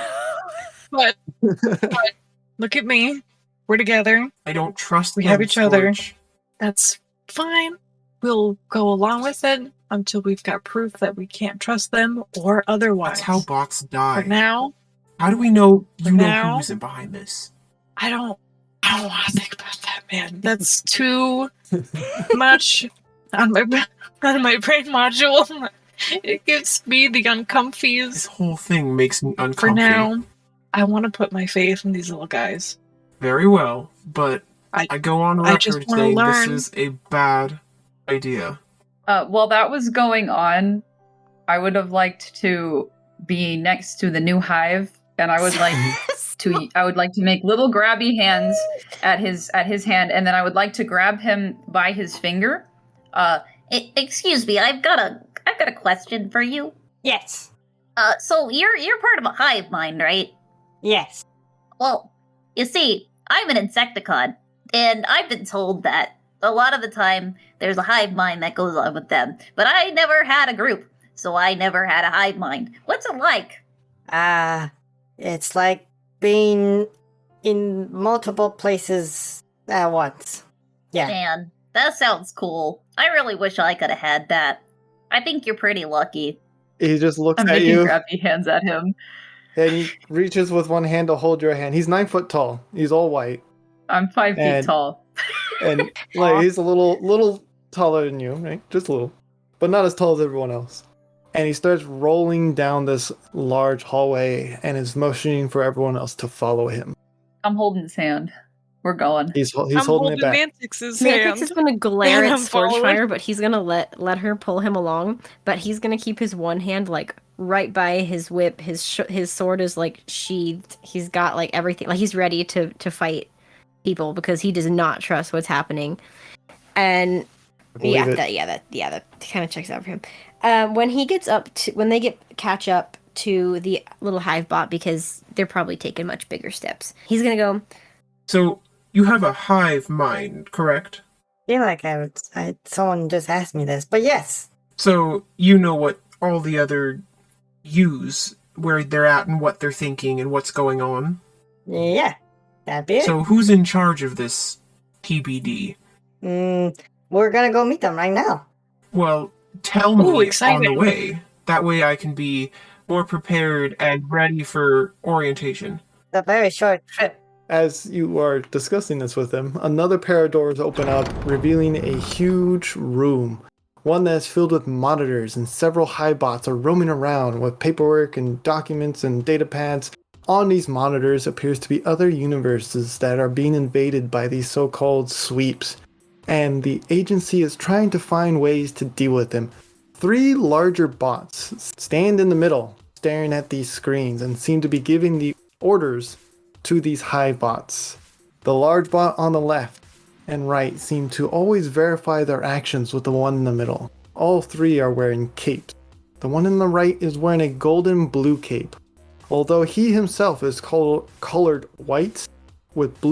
but look at me. We're together. I don't trust We them, have each other. Scorch. That's fine. We'll go along with it until we've got proof that we can't trust them or otherwise. That's how bots die. For now, How do we know you know now- who isn't behind this? I don't want to think about that, man. That's too much on my brain module. It gives me the This uncomfies. whole thing makes me uncomfy. For now, I want to put my faith in these little guys. Very well, but I- I go on I just record wanna saying learn. this is a bad idea. While that was going on, I would have liked to be next to the new hive, and I would like to make little grabby hands at his hand, and then I would like to grab him by his finger. Excuse me, I've got a question for you. Yes. So you're part of a hive mind, right? Yes. Well, you see, I'm an Insecticon, and I've been told that a lot of the time there's a hive mind that goes on with them. But I never had a group, so I never had a hive mind. What's it like? It's like being in multiple places at once. Yeah. Man, that sounds cool. I really wish I could have had that. I think you're pretty lucky. He just looks I'm at making you crappy hands at him. and he reaches with one hand to hold your hand. He's 9 foot tall. He's all white. I'm 5 feet And- tall. And like he's a little taller than you, right? Just a little. But not as tall as everyone else. And he starts rolling down this large hallway and is motioning for everyone else to follow him. I'm holding his hand. We're going. He's I'm holding it back. Mantix's Mantix hand. is gonna glare And at I'm following. Scorchfire, but he's gonna let her pull him along. But he's gonna keep his one hand like right by his whip. His sword is like sheathed. He's got like everything. Like he's ready to fight people because he does not trust what's happening. And I believe it. that kind of checks out for him. When he gets up to when they catch up to the little hive bot because they're probably taking much bigger steps. He's gonna go. So you have a hive mind, correct? I feel like someone just asked me this, but yes. So you know what all the other use, where they're at and what they're thinking and what's going on. Yeah. That'd be it. So who's in charge of this TBD? We're gonna go meet them right now. Well, tell me Ooh, on the exciting. way. That way I can be more prepared and ready for orientation. It's a very short trip. As you are discussing this with him, another pair of doors open up, revealing a huge room. One that's filled with monitors, and several highbots are roaming around with paperwork and documents and data pads. On these monitors appears to be other universes that are being invaded by these so-called sweeps. And the agency is trying to find ways to deal with them. 3 larger bots stand in the middle, staring at these screens, and seem to be giving the orders to these hive bots. The large bot on the left and right seem to always verify their actions with the one in the middle. All 3 are wearing capes. The one in the right is wearing a golden blue cape, although he himself is colored white with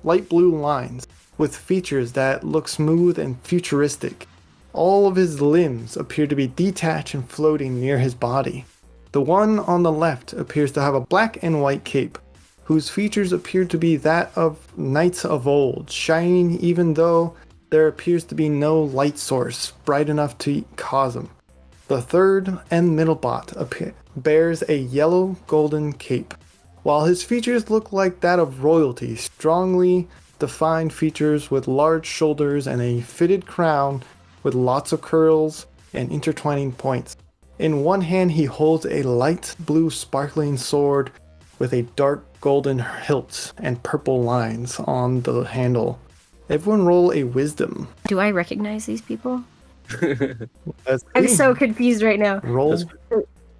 light blue lines, with features that look smooth and futuristic. All of his limbs appear to be detached and floating near his body. The one on the left appears to have a black and white cape, whose features appear to be that of knights of old, shining even though there appears to be no light source bright enough to cause them. The third and middle bot bears a yellow golden cape, while his features look like that of royalty, strongly defined features with large shoulders and a fitted crown with lots of curls and intertwining points. In one hand he holds a light blue sparkling sword with a dark golden hilt and purple lines on the handle. Everyone roll a wisdom. Do I recognize these people? That's I'm me. so confused right now. Roll.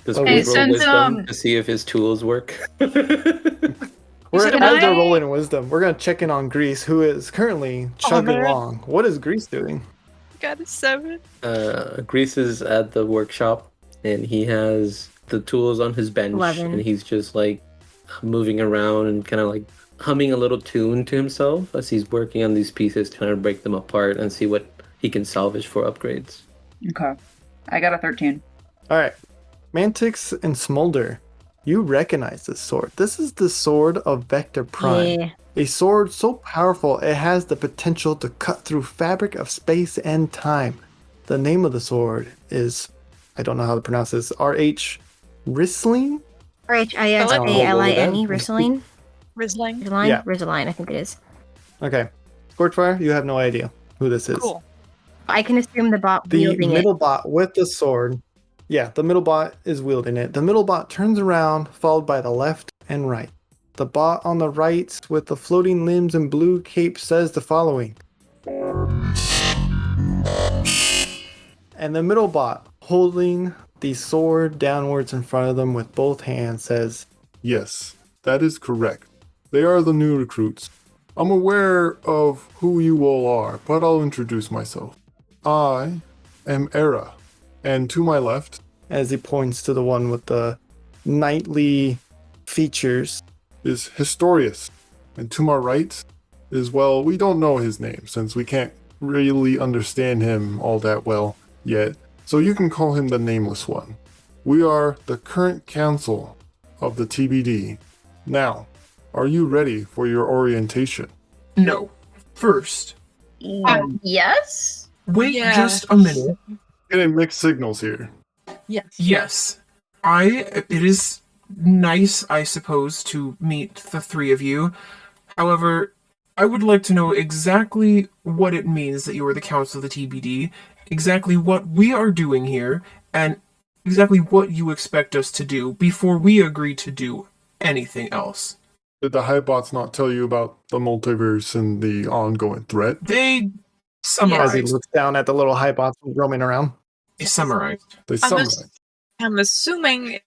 Does Oh, we Hey, roll since, wisdom to see if his tools work? We're Can as they're I- rolling in wisdom, we're gonna check in on Grease, who is currently chugging man. along. What is Grease doing? Got a 7. Grease is at the workshop, and he has the tools on his bench, 11. and he's just like moving around and kind of like humming a little tune to himself as he's working on these pieces, trying to break them apart and see what he can salvage for upgrades. Okay. I got a 13. All right, Mantix and Smolder, you recognize this sword. This is the sword of Vector Prime. Yeah. A sword so powerful it has the potential to cut through fabric of space and time. The name of the sword is, I don't know how to pronounce this, R.H. Risling? R-H-I-S-A-L-I-N-E, Risseline? Rizzling. Rizzaline? Yeah. Rizzaline, I think it is. Okay. Scorchfire, you have no idea who this is. Cool. I can assume the bot The wielding middle it. bot with the sword. Yeah, the middle bot is wielding it. The middle bot turns around, followed by the left and right. The bot on the right with the floating limbs and blue cape says the following. And the middle bot, holding the sword downwards in front of them with both hands, says, Yes, that is correct. They are the new recruits. I'm aware of who you all are, but I'll introduce myself. I am Era, and to my left as he points to the one with the knightly features. is Historius, and to my right is, well, we don't know his name since we can't really understand him all that well yet, so you can call him the Nameless One. We are the current council of the TBD. Now, Are you ready for your orientation? No. First, Yes? wait Yeah. just a minute. Getting mixed signals here. Yes. Yes. It is nice, I suppose, to meet the three of you. However, I would like to know exactly what it means that you are the Council of the TBD, exactly what we are doing here, and exactly what you expect us to do before we agree to do anything else. Did the Highbots not tell you about the multiverse and the ongoing threat? They As he summarized. looks down at the little Highbots roaming around. They summarized. They I'm summarized. I'm assuming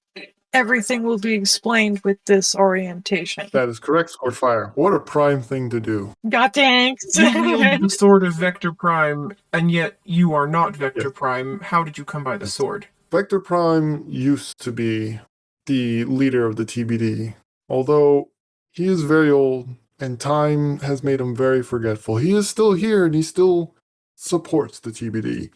everything will be explained with this orientation. That is correct, Scorchfire. What a prime thing to do. God thanks. You wield the sword of Vector Prime, and yet you are not Vector Yes. Prime. How did you come by the sword? Vector Prime used to be the leader of the TBD, although he is very old and time has made him very forgetful. He is still here and he still supports the TBD,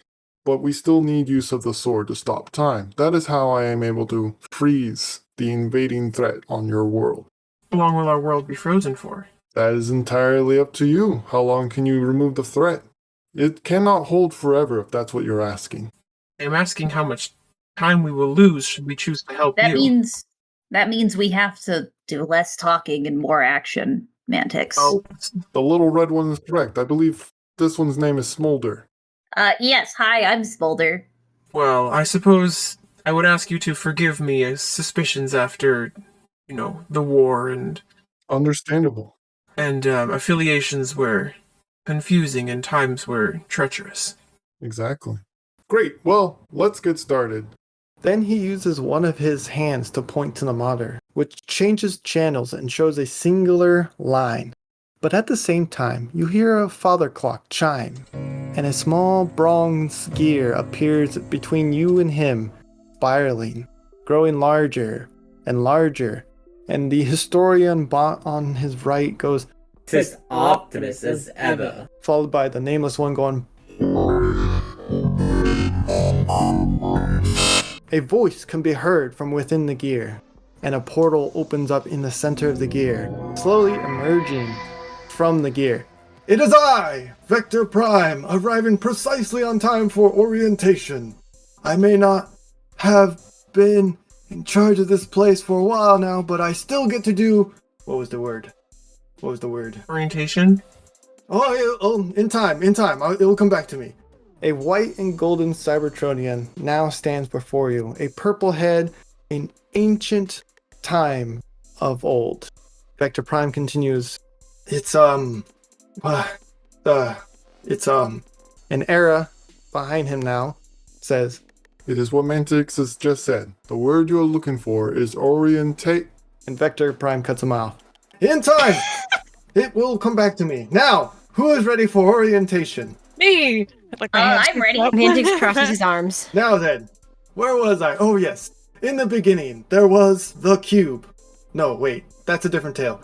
but we still need use of the sword to stop time. That is how I am able to freeze the invading threat on your world. How long will our world be frozen for? That is entirely up to you. How long can you remove the threat? It cannot hold forever if that's what you're asking. I'm asking how much time we will lose should we choose to help That you. means we have to do less talking and more action, Mantix. Oh, The little red one is correct. I believe this one's name is Smolder. Yes, hi, I'm Smolder. well, I suppose I would ask you to forgive me as suspicions after, the war and Understandable. affiliations were confusing and times were treacherous. Exactly. Great. Well, let's get started. Then he uses one of his hands to point to the monitor, which changes channels and shows a singular line. But at the same time, you hear a father clock chime, and a small bronze gear appears between you and him, spiraling, growing larger and larger, and the historian bot on his right goes, "'Tis Optimus as ever." followed by the nameless one going. A voice can be heard from within the gear, and a portal opens up in the center of the gear, slowly emerging from the gear. It is I, Vector Prime, arriving precisely on time for orientation. I may not have been in charge of this place for a while now, but I still get to do... What was the word? Orientation? In time. It will come back to me. A white and golden Cybertronian now stands before you, a purple head in ancient time of old. Vector Prime continues, an era behind him now says, It is what Mantix has just said. The word you are looking for is orientate. and Vector Prime cuts him off. In time! It will come back to me. Now, who is ready for orientation? Me. Like my hands I'm ready. up. Mantix crosses his arms. Now then, where was I? Oh yes, in the beginning, there was the cube. No, wait, that's a different tale.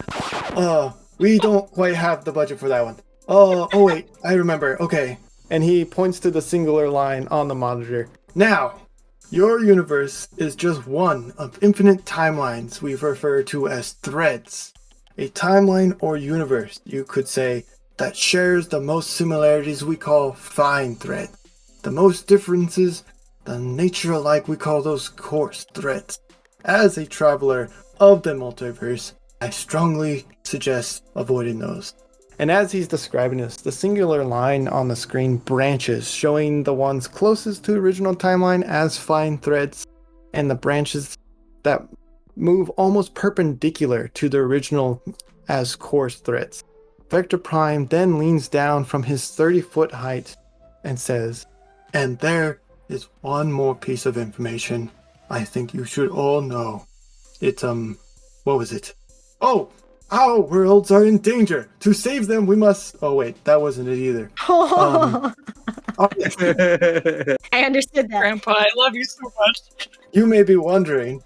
We don't quite have the budget for that one. Oh wait, I remember, okay. And he points to the singular line on the monitor. Now, your universe is just one of infinite timelines we refer to as threads. A timeline or universe, you could say, that shares the most similarities we call fine thread. The most differences, the nature alike we call those coarse threads. As a traveler of the multiverse, I strongly suggest avoiding those. And as he's describing this, the singular line on the screen branches, showing the ones closest to the original timeline as fine threads, and the branches that move almost perpendicular to the original as coarse threads. Vector Prime then leans down from his 30-foot height and says, and there is one more piece of information I think you should all know. It's, what was it? Oh! Our worlds are in danger! To save them, we must... Oh, wait, that wasn't it either. Oh, yes. I understood that. Grandpa, I love you so much. You may be wondering,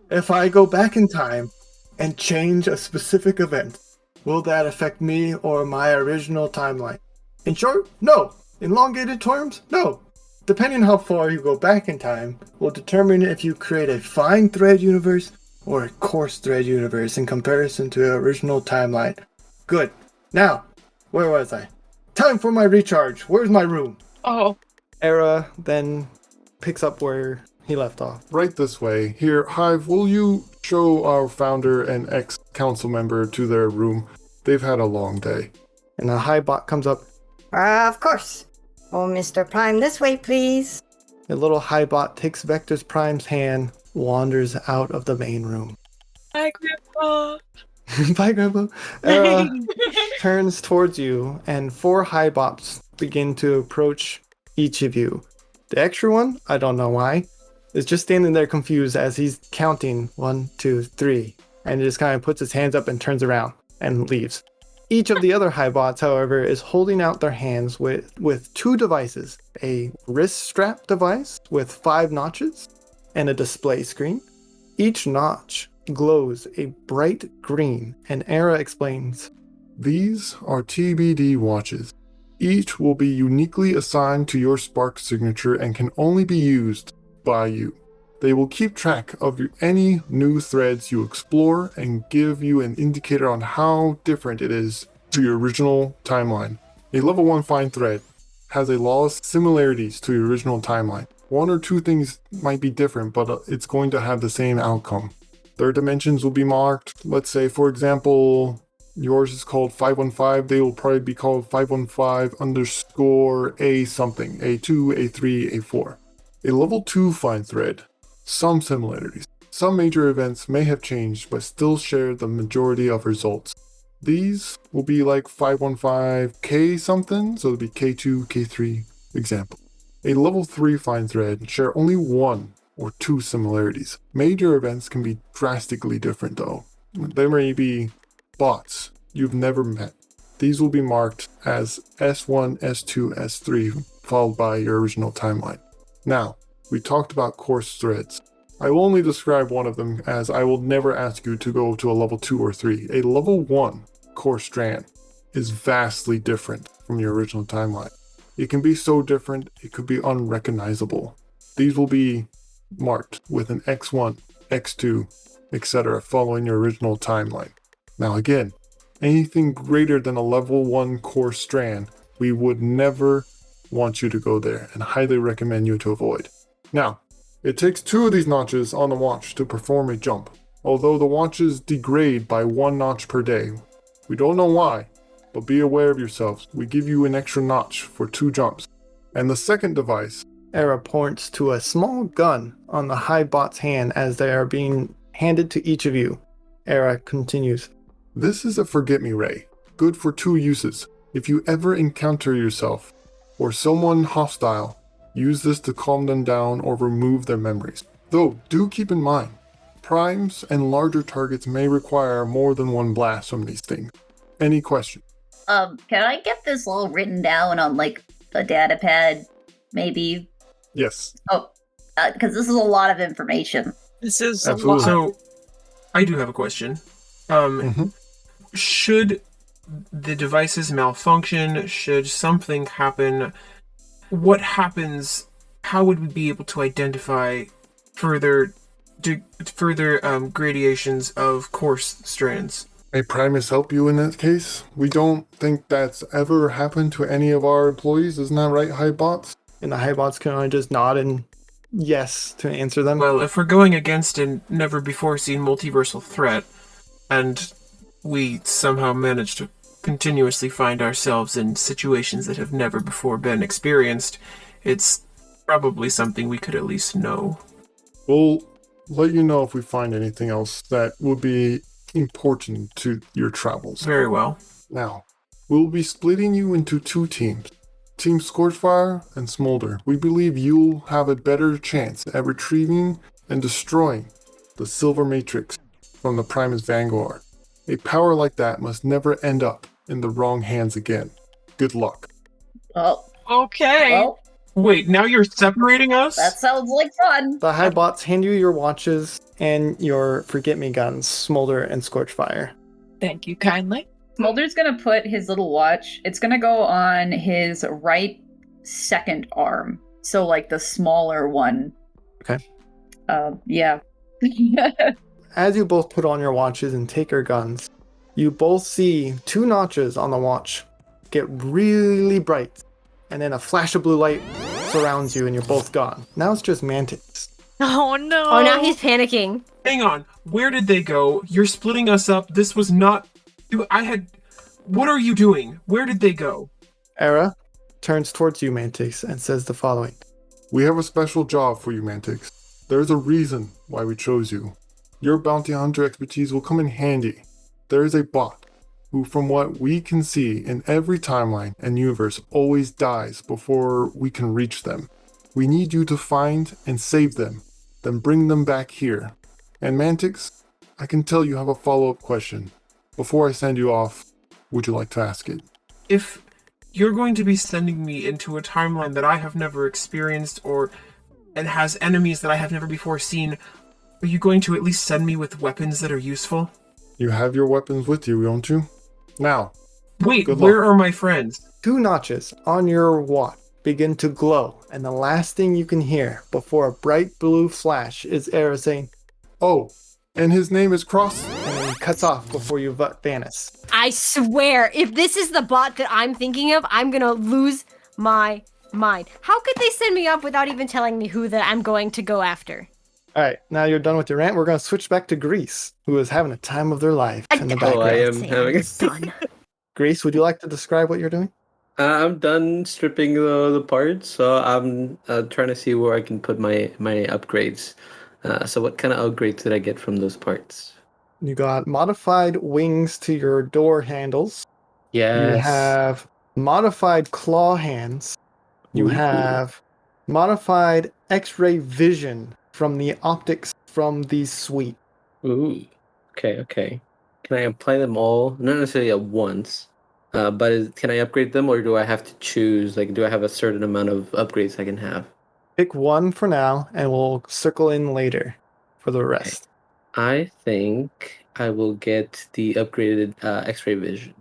if I go back in time and change a specific event, will that affect me or my original timeline? In short, no. Elongated terms, no. Depending how far you go back in time will determine if you create a fine thread universe or a course thread universe in comparison to the original timeline. Good. Now, where was I? Time for my recharge. Where's my room? Oh, Era then picks up where he left off. Right this way. Here, Hive, will you show our founder and ex-council member to their room? They've had a long day. And the Highbot comes up. Of course. Oh, Mr. Prime, this way, please. The little Highbot takes Vectus Prime's hand, wanders out of the main room. hi, Grandpa. Bye, Grandpa. Era turns towards you, and 4 Highbots begin to approach each of you. The extra one, I don't know why, is just standing there confused as he's counting 1, 2, 3, and just kind of puts his hands up and turns around and leaves. Each of the other Highbots, however, is holding out their hands with 2 devices, a wrist strap device with 5 notches and a display screen. Each notch glows a bright green, and Era explains. These are TBD watches. Each will be uniquely assigned to your Spark signature and can only be used by you. They will keep track of any new threads you explore and give you an indicator on how different it is to your original timeline. A level 1 find thread has a lot of similarities to your original timeline. 1 or 2 things might be different, but it's going to have the same outcome. Their dimensions will be marked. Let's say, for example, yours is called 515. They will probably be called 515 underscore A something, A2, A3, A4. A level 2 find thread. Some similarities. Some major events may have changed, but still share the majority of results. These will be like 515K something, so it'll be K2, K3, example. A level 3 find thread share only 1 or 2 similarities. Major events can be drastically different though. There may be bots you've never met. These will be marked as S1, S2, S3, followed by your original timeline. Now, we talked about course threads. I will only describe one of them, as I will never ask you to go to a level 2 or 3. A level 1 course strand is vastly different from your original timeline. It can be so different, it could be unrecognizable. These will be marked with an X1, X2, etc. following your original timeline. Now again, anything greater than a level 1 course strand, we would never want you to go there and highly recommend you to avoid. Now, it takes 2 of these notches on the watch to perform a jump, although the watches degrade by 1 notch per day. We don't know why, but be aware of yourselves. We give you an extra notch for 2 jumps. And the second device. Era points to a small gun on the Highbot's hand as they are being handed to each of you. Era continues. This is a forget-me ray, good for 2 uses. If you ever encounter yourself or someone hostile, use this to calm them down or remove their memories. Though, do keep in mind, primes and larger targets may require more than 1 blast from these things. Any question? Can I get this all written down on, like, a data pad, maybe? Yes. Oh, because this is a lot of information. This is Absolutely. a lot. So, I do have a question. Should the devices malfunction? Should something happen? What happens? How would we be able to identify further gradations of course strands? May Primus help you in that case? We don't think that's ever happened to any of our employees, isn't that right, Highbots? And the Highbots can only just nod and yes to answer them. Well, if we're going against a never-before-seen multiversal threat, and we somehow manage to continuously find ourselves in situations that have never before been experienced, it's probably something we could at least know. We'll let you know if we find anything else that would be important to your travels. Very well. Now, we'll be splitting you into 2 teams. Team Scorchfire and Smolder. We believe you'll have a better chance at retrieving and destroying the Silver Matrix from the Primus Vanguard. A power like that must never end up in the wrong hands again. Good luck. Oh, Okay. well, Wait, now you're separating us? that sounds like fun. The Highbots hand you your watches and your forget-me-guns, Smolder and Scorchfire. Thank you kindly. Smolder's gonna put his little watch. It's gonna go on his right second arm. So like the smaller one. Okay. Yeah. as you both put on your watches and take your guns, you both see 2 notches on the watch get really bright, and then a flash of blue light surrounds you and you're both gone. Now it's just Mantix. Oh no! Oh, now he's panicking. Hang on. Where did they go? You're splitting us up. This was not... What are you doing? Where did they go? Era turns towards you, Mantix, and says the following. We have a special job for you, Mantix. There's a reason why we chose you. Your bounty hunter expertise will come in handy. There is a bot who, from what we can see in every timeline and universe, always dies before we can reach them. We need you to find and save them, then bring them back here. And Mantix, I can tell you have a follow-up question. Before I send you off, would you like to ask it? If you're going to be sending me into a timeline that I have never experienced and has enemies that I have never before seen, are you going to at least send me with weapons that are useful? You have your weapons with you, don't you? Now. Wait, good where luck. are my friends? 2 notches on your watch begin to glow, and the last thing you can hear before a bright blue flash is Era saying, Oh, and his name is Cross? and then he cuts off before you vanish. I swear, if this is the bot that I'm thinking of, I'm gonna lose my mind. How could they send me off without even telling me who that I'm going to go after? All right, now you're done with your rant. We're going to switch back to Greece, who is having a time of their life in the background. I am having a... done. Greece, would you like to describe what you're doing? I'm done stripping the parts, so I'm trying to see where I can put my upgrades. So what kind of upgrades did I get from those parts? You got modified wings to your door handles. Yes. You have modified claw hands. You Ooh. have modified X-ray vision from the optics from the suite. Ooh. Okay. Can I apply them all? Not necessarily at once, but can I upgrade them, or do I have to choose? Like, do I have a certain amount of upgrades I can have? Pick one for now, and we'll circle in later for the rest. I think I will get the upgraded X-ray vision.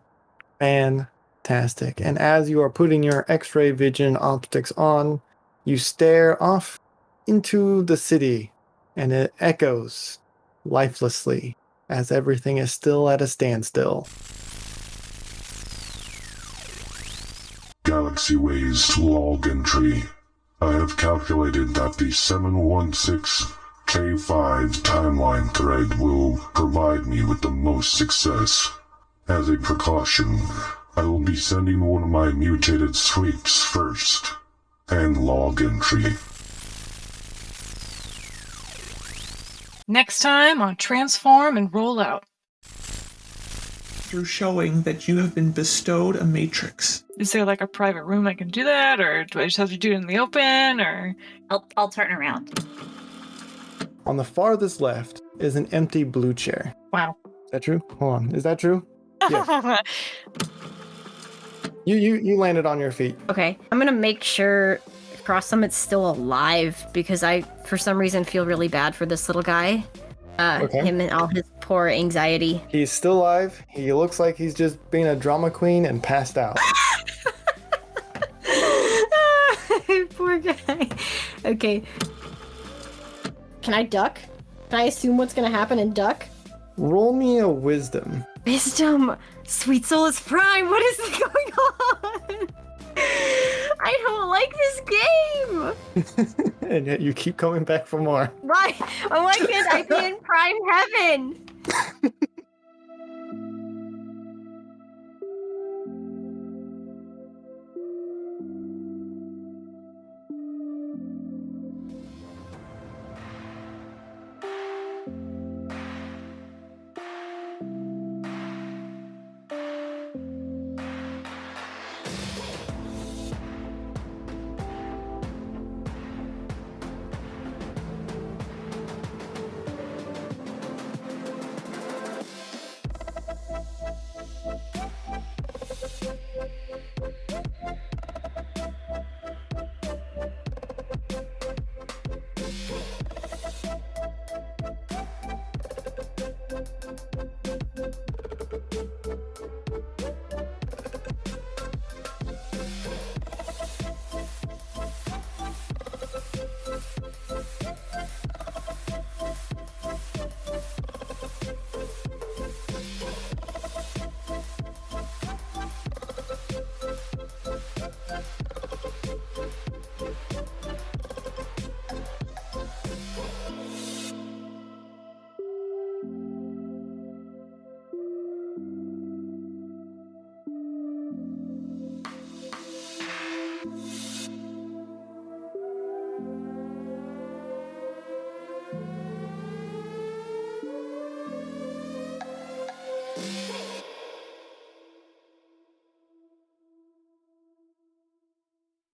Fantastic. And as you are putting your X-ray vision optics on, you stare off into the city, and it echoes lifelessly as everything is still at a standstill. Galaxy Ways log entry. I have calculated that the 716K5 timeline thread will provide me with the most success. As a precaution, I will be sending one of my mutated sweeps first. End log entry. Next time on Transform and Roll Out. Through showing that you have been bestowed a matrix. Is there like a private room I can do that, or do I just have to do it in the open, or? I'll turn around. On the farthest left is an empty blue chair. Wow. Is that true? Hold on. Is that true? Yes. You landed on your feet. Okay, I'm gonna make sure Cross Summit's still alive because I, for some reason, feel really bad for this little guy. Okay. Him and all his poor anxiety. He's still alive. He looks like he's just being a drama queen and passed out. Poor guy. Okay. Can I duck? Can I assume what's gonna happen and duck? Roll me a wisdom. Wisdom! Sweet Soul is Prime! What is going on? I don't like this game! And yet you keep coming back for more. Why? Why can't I be in Prime Heaven?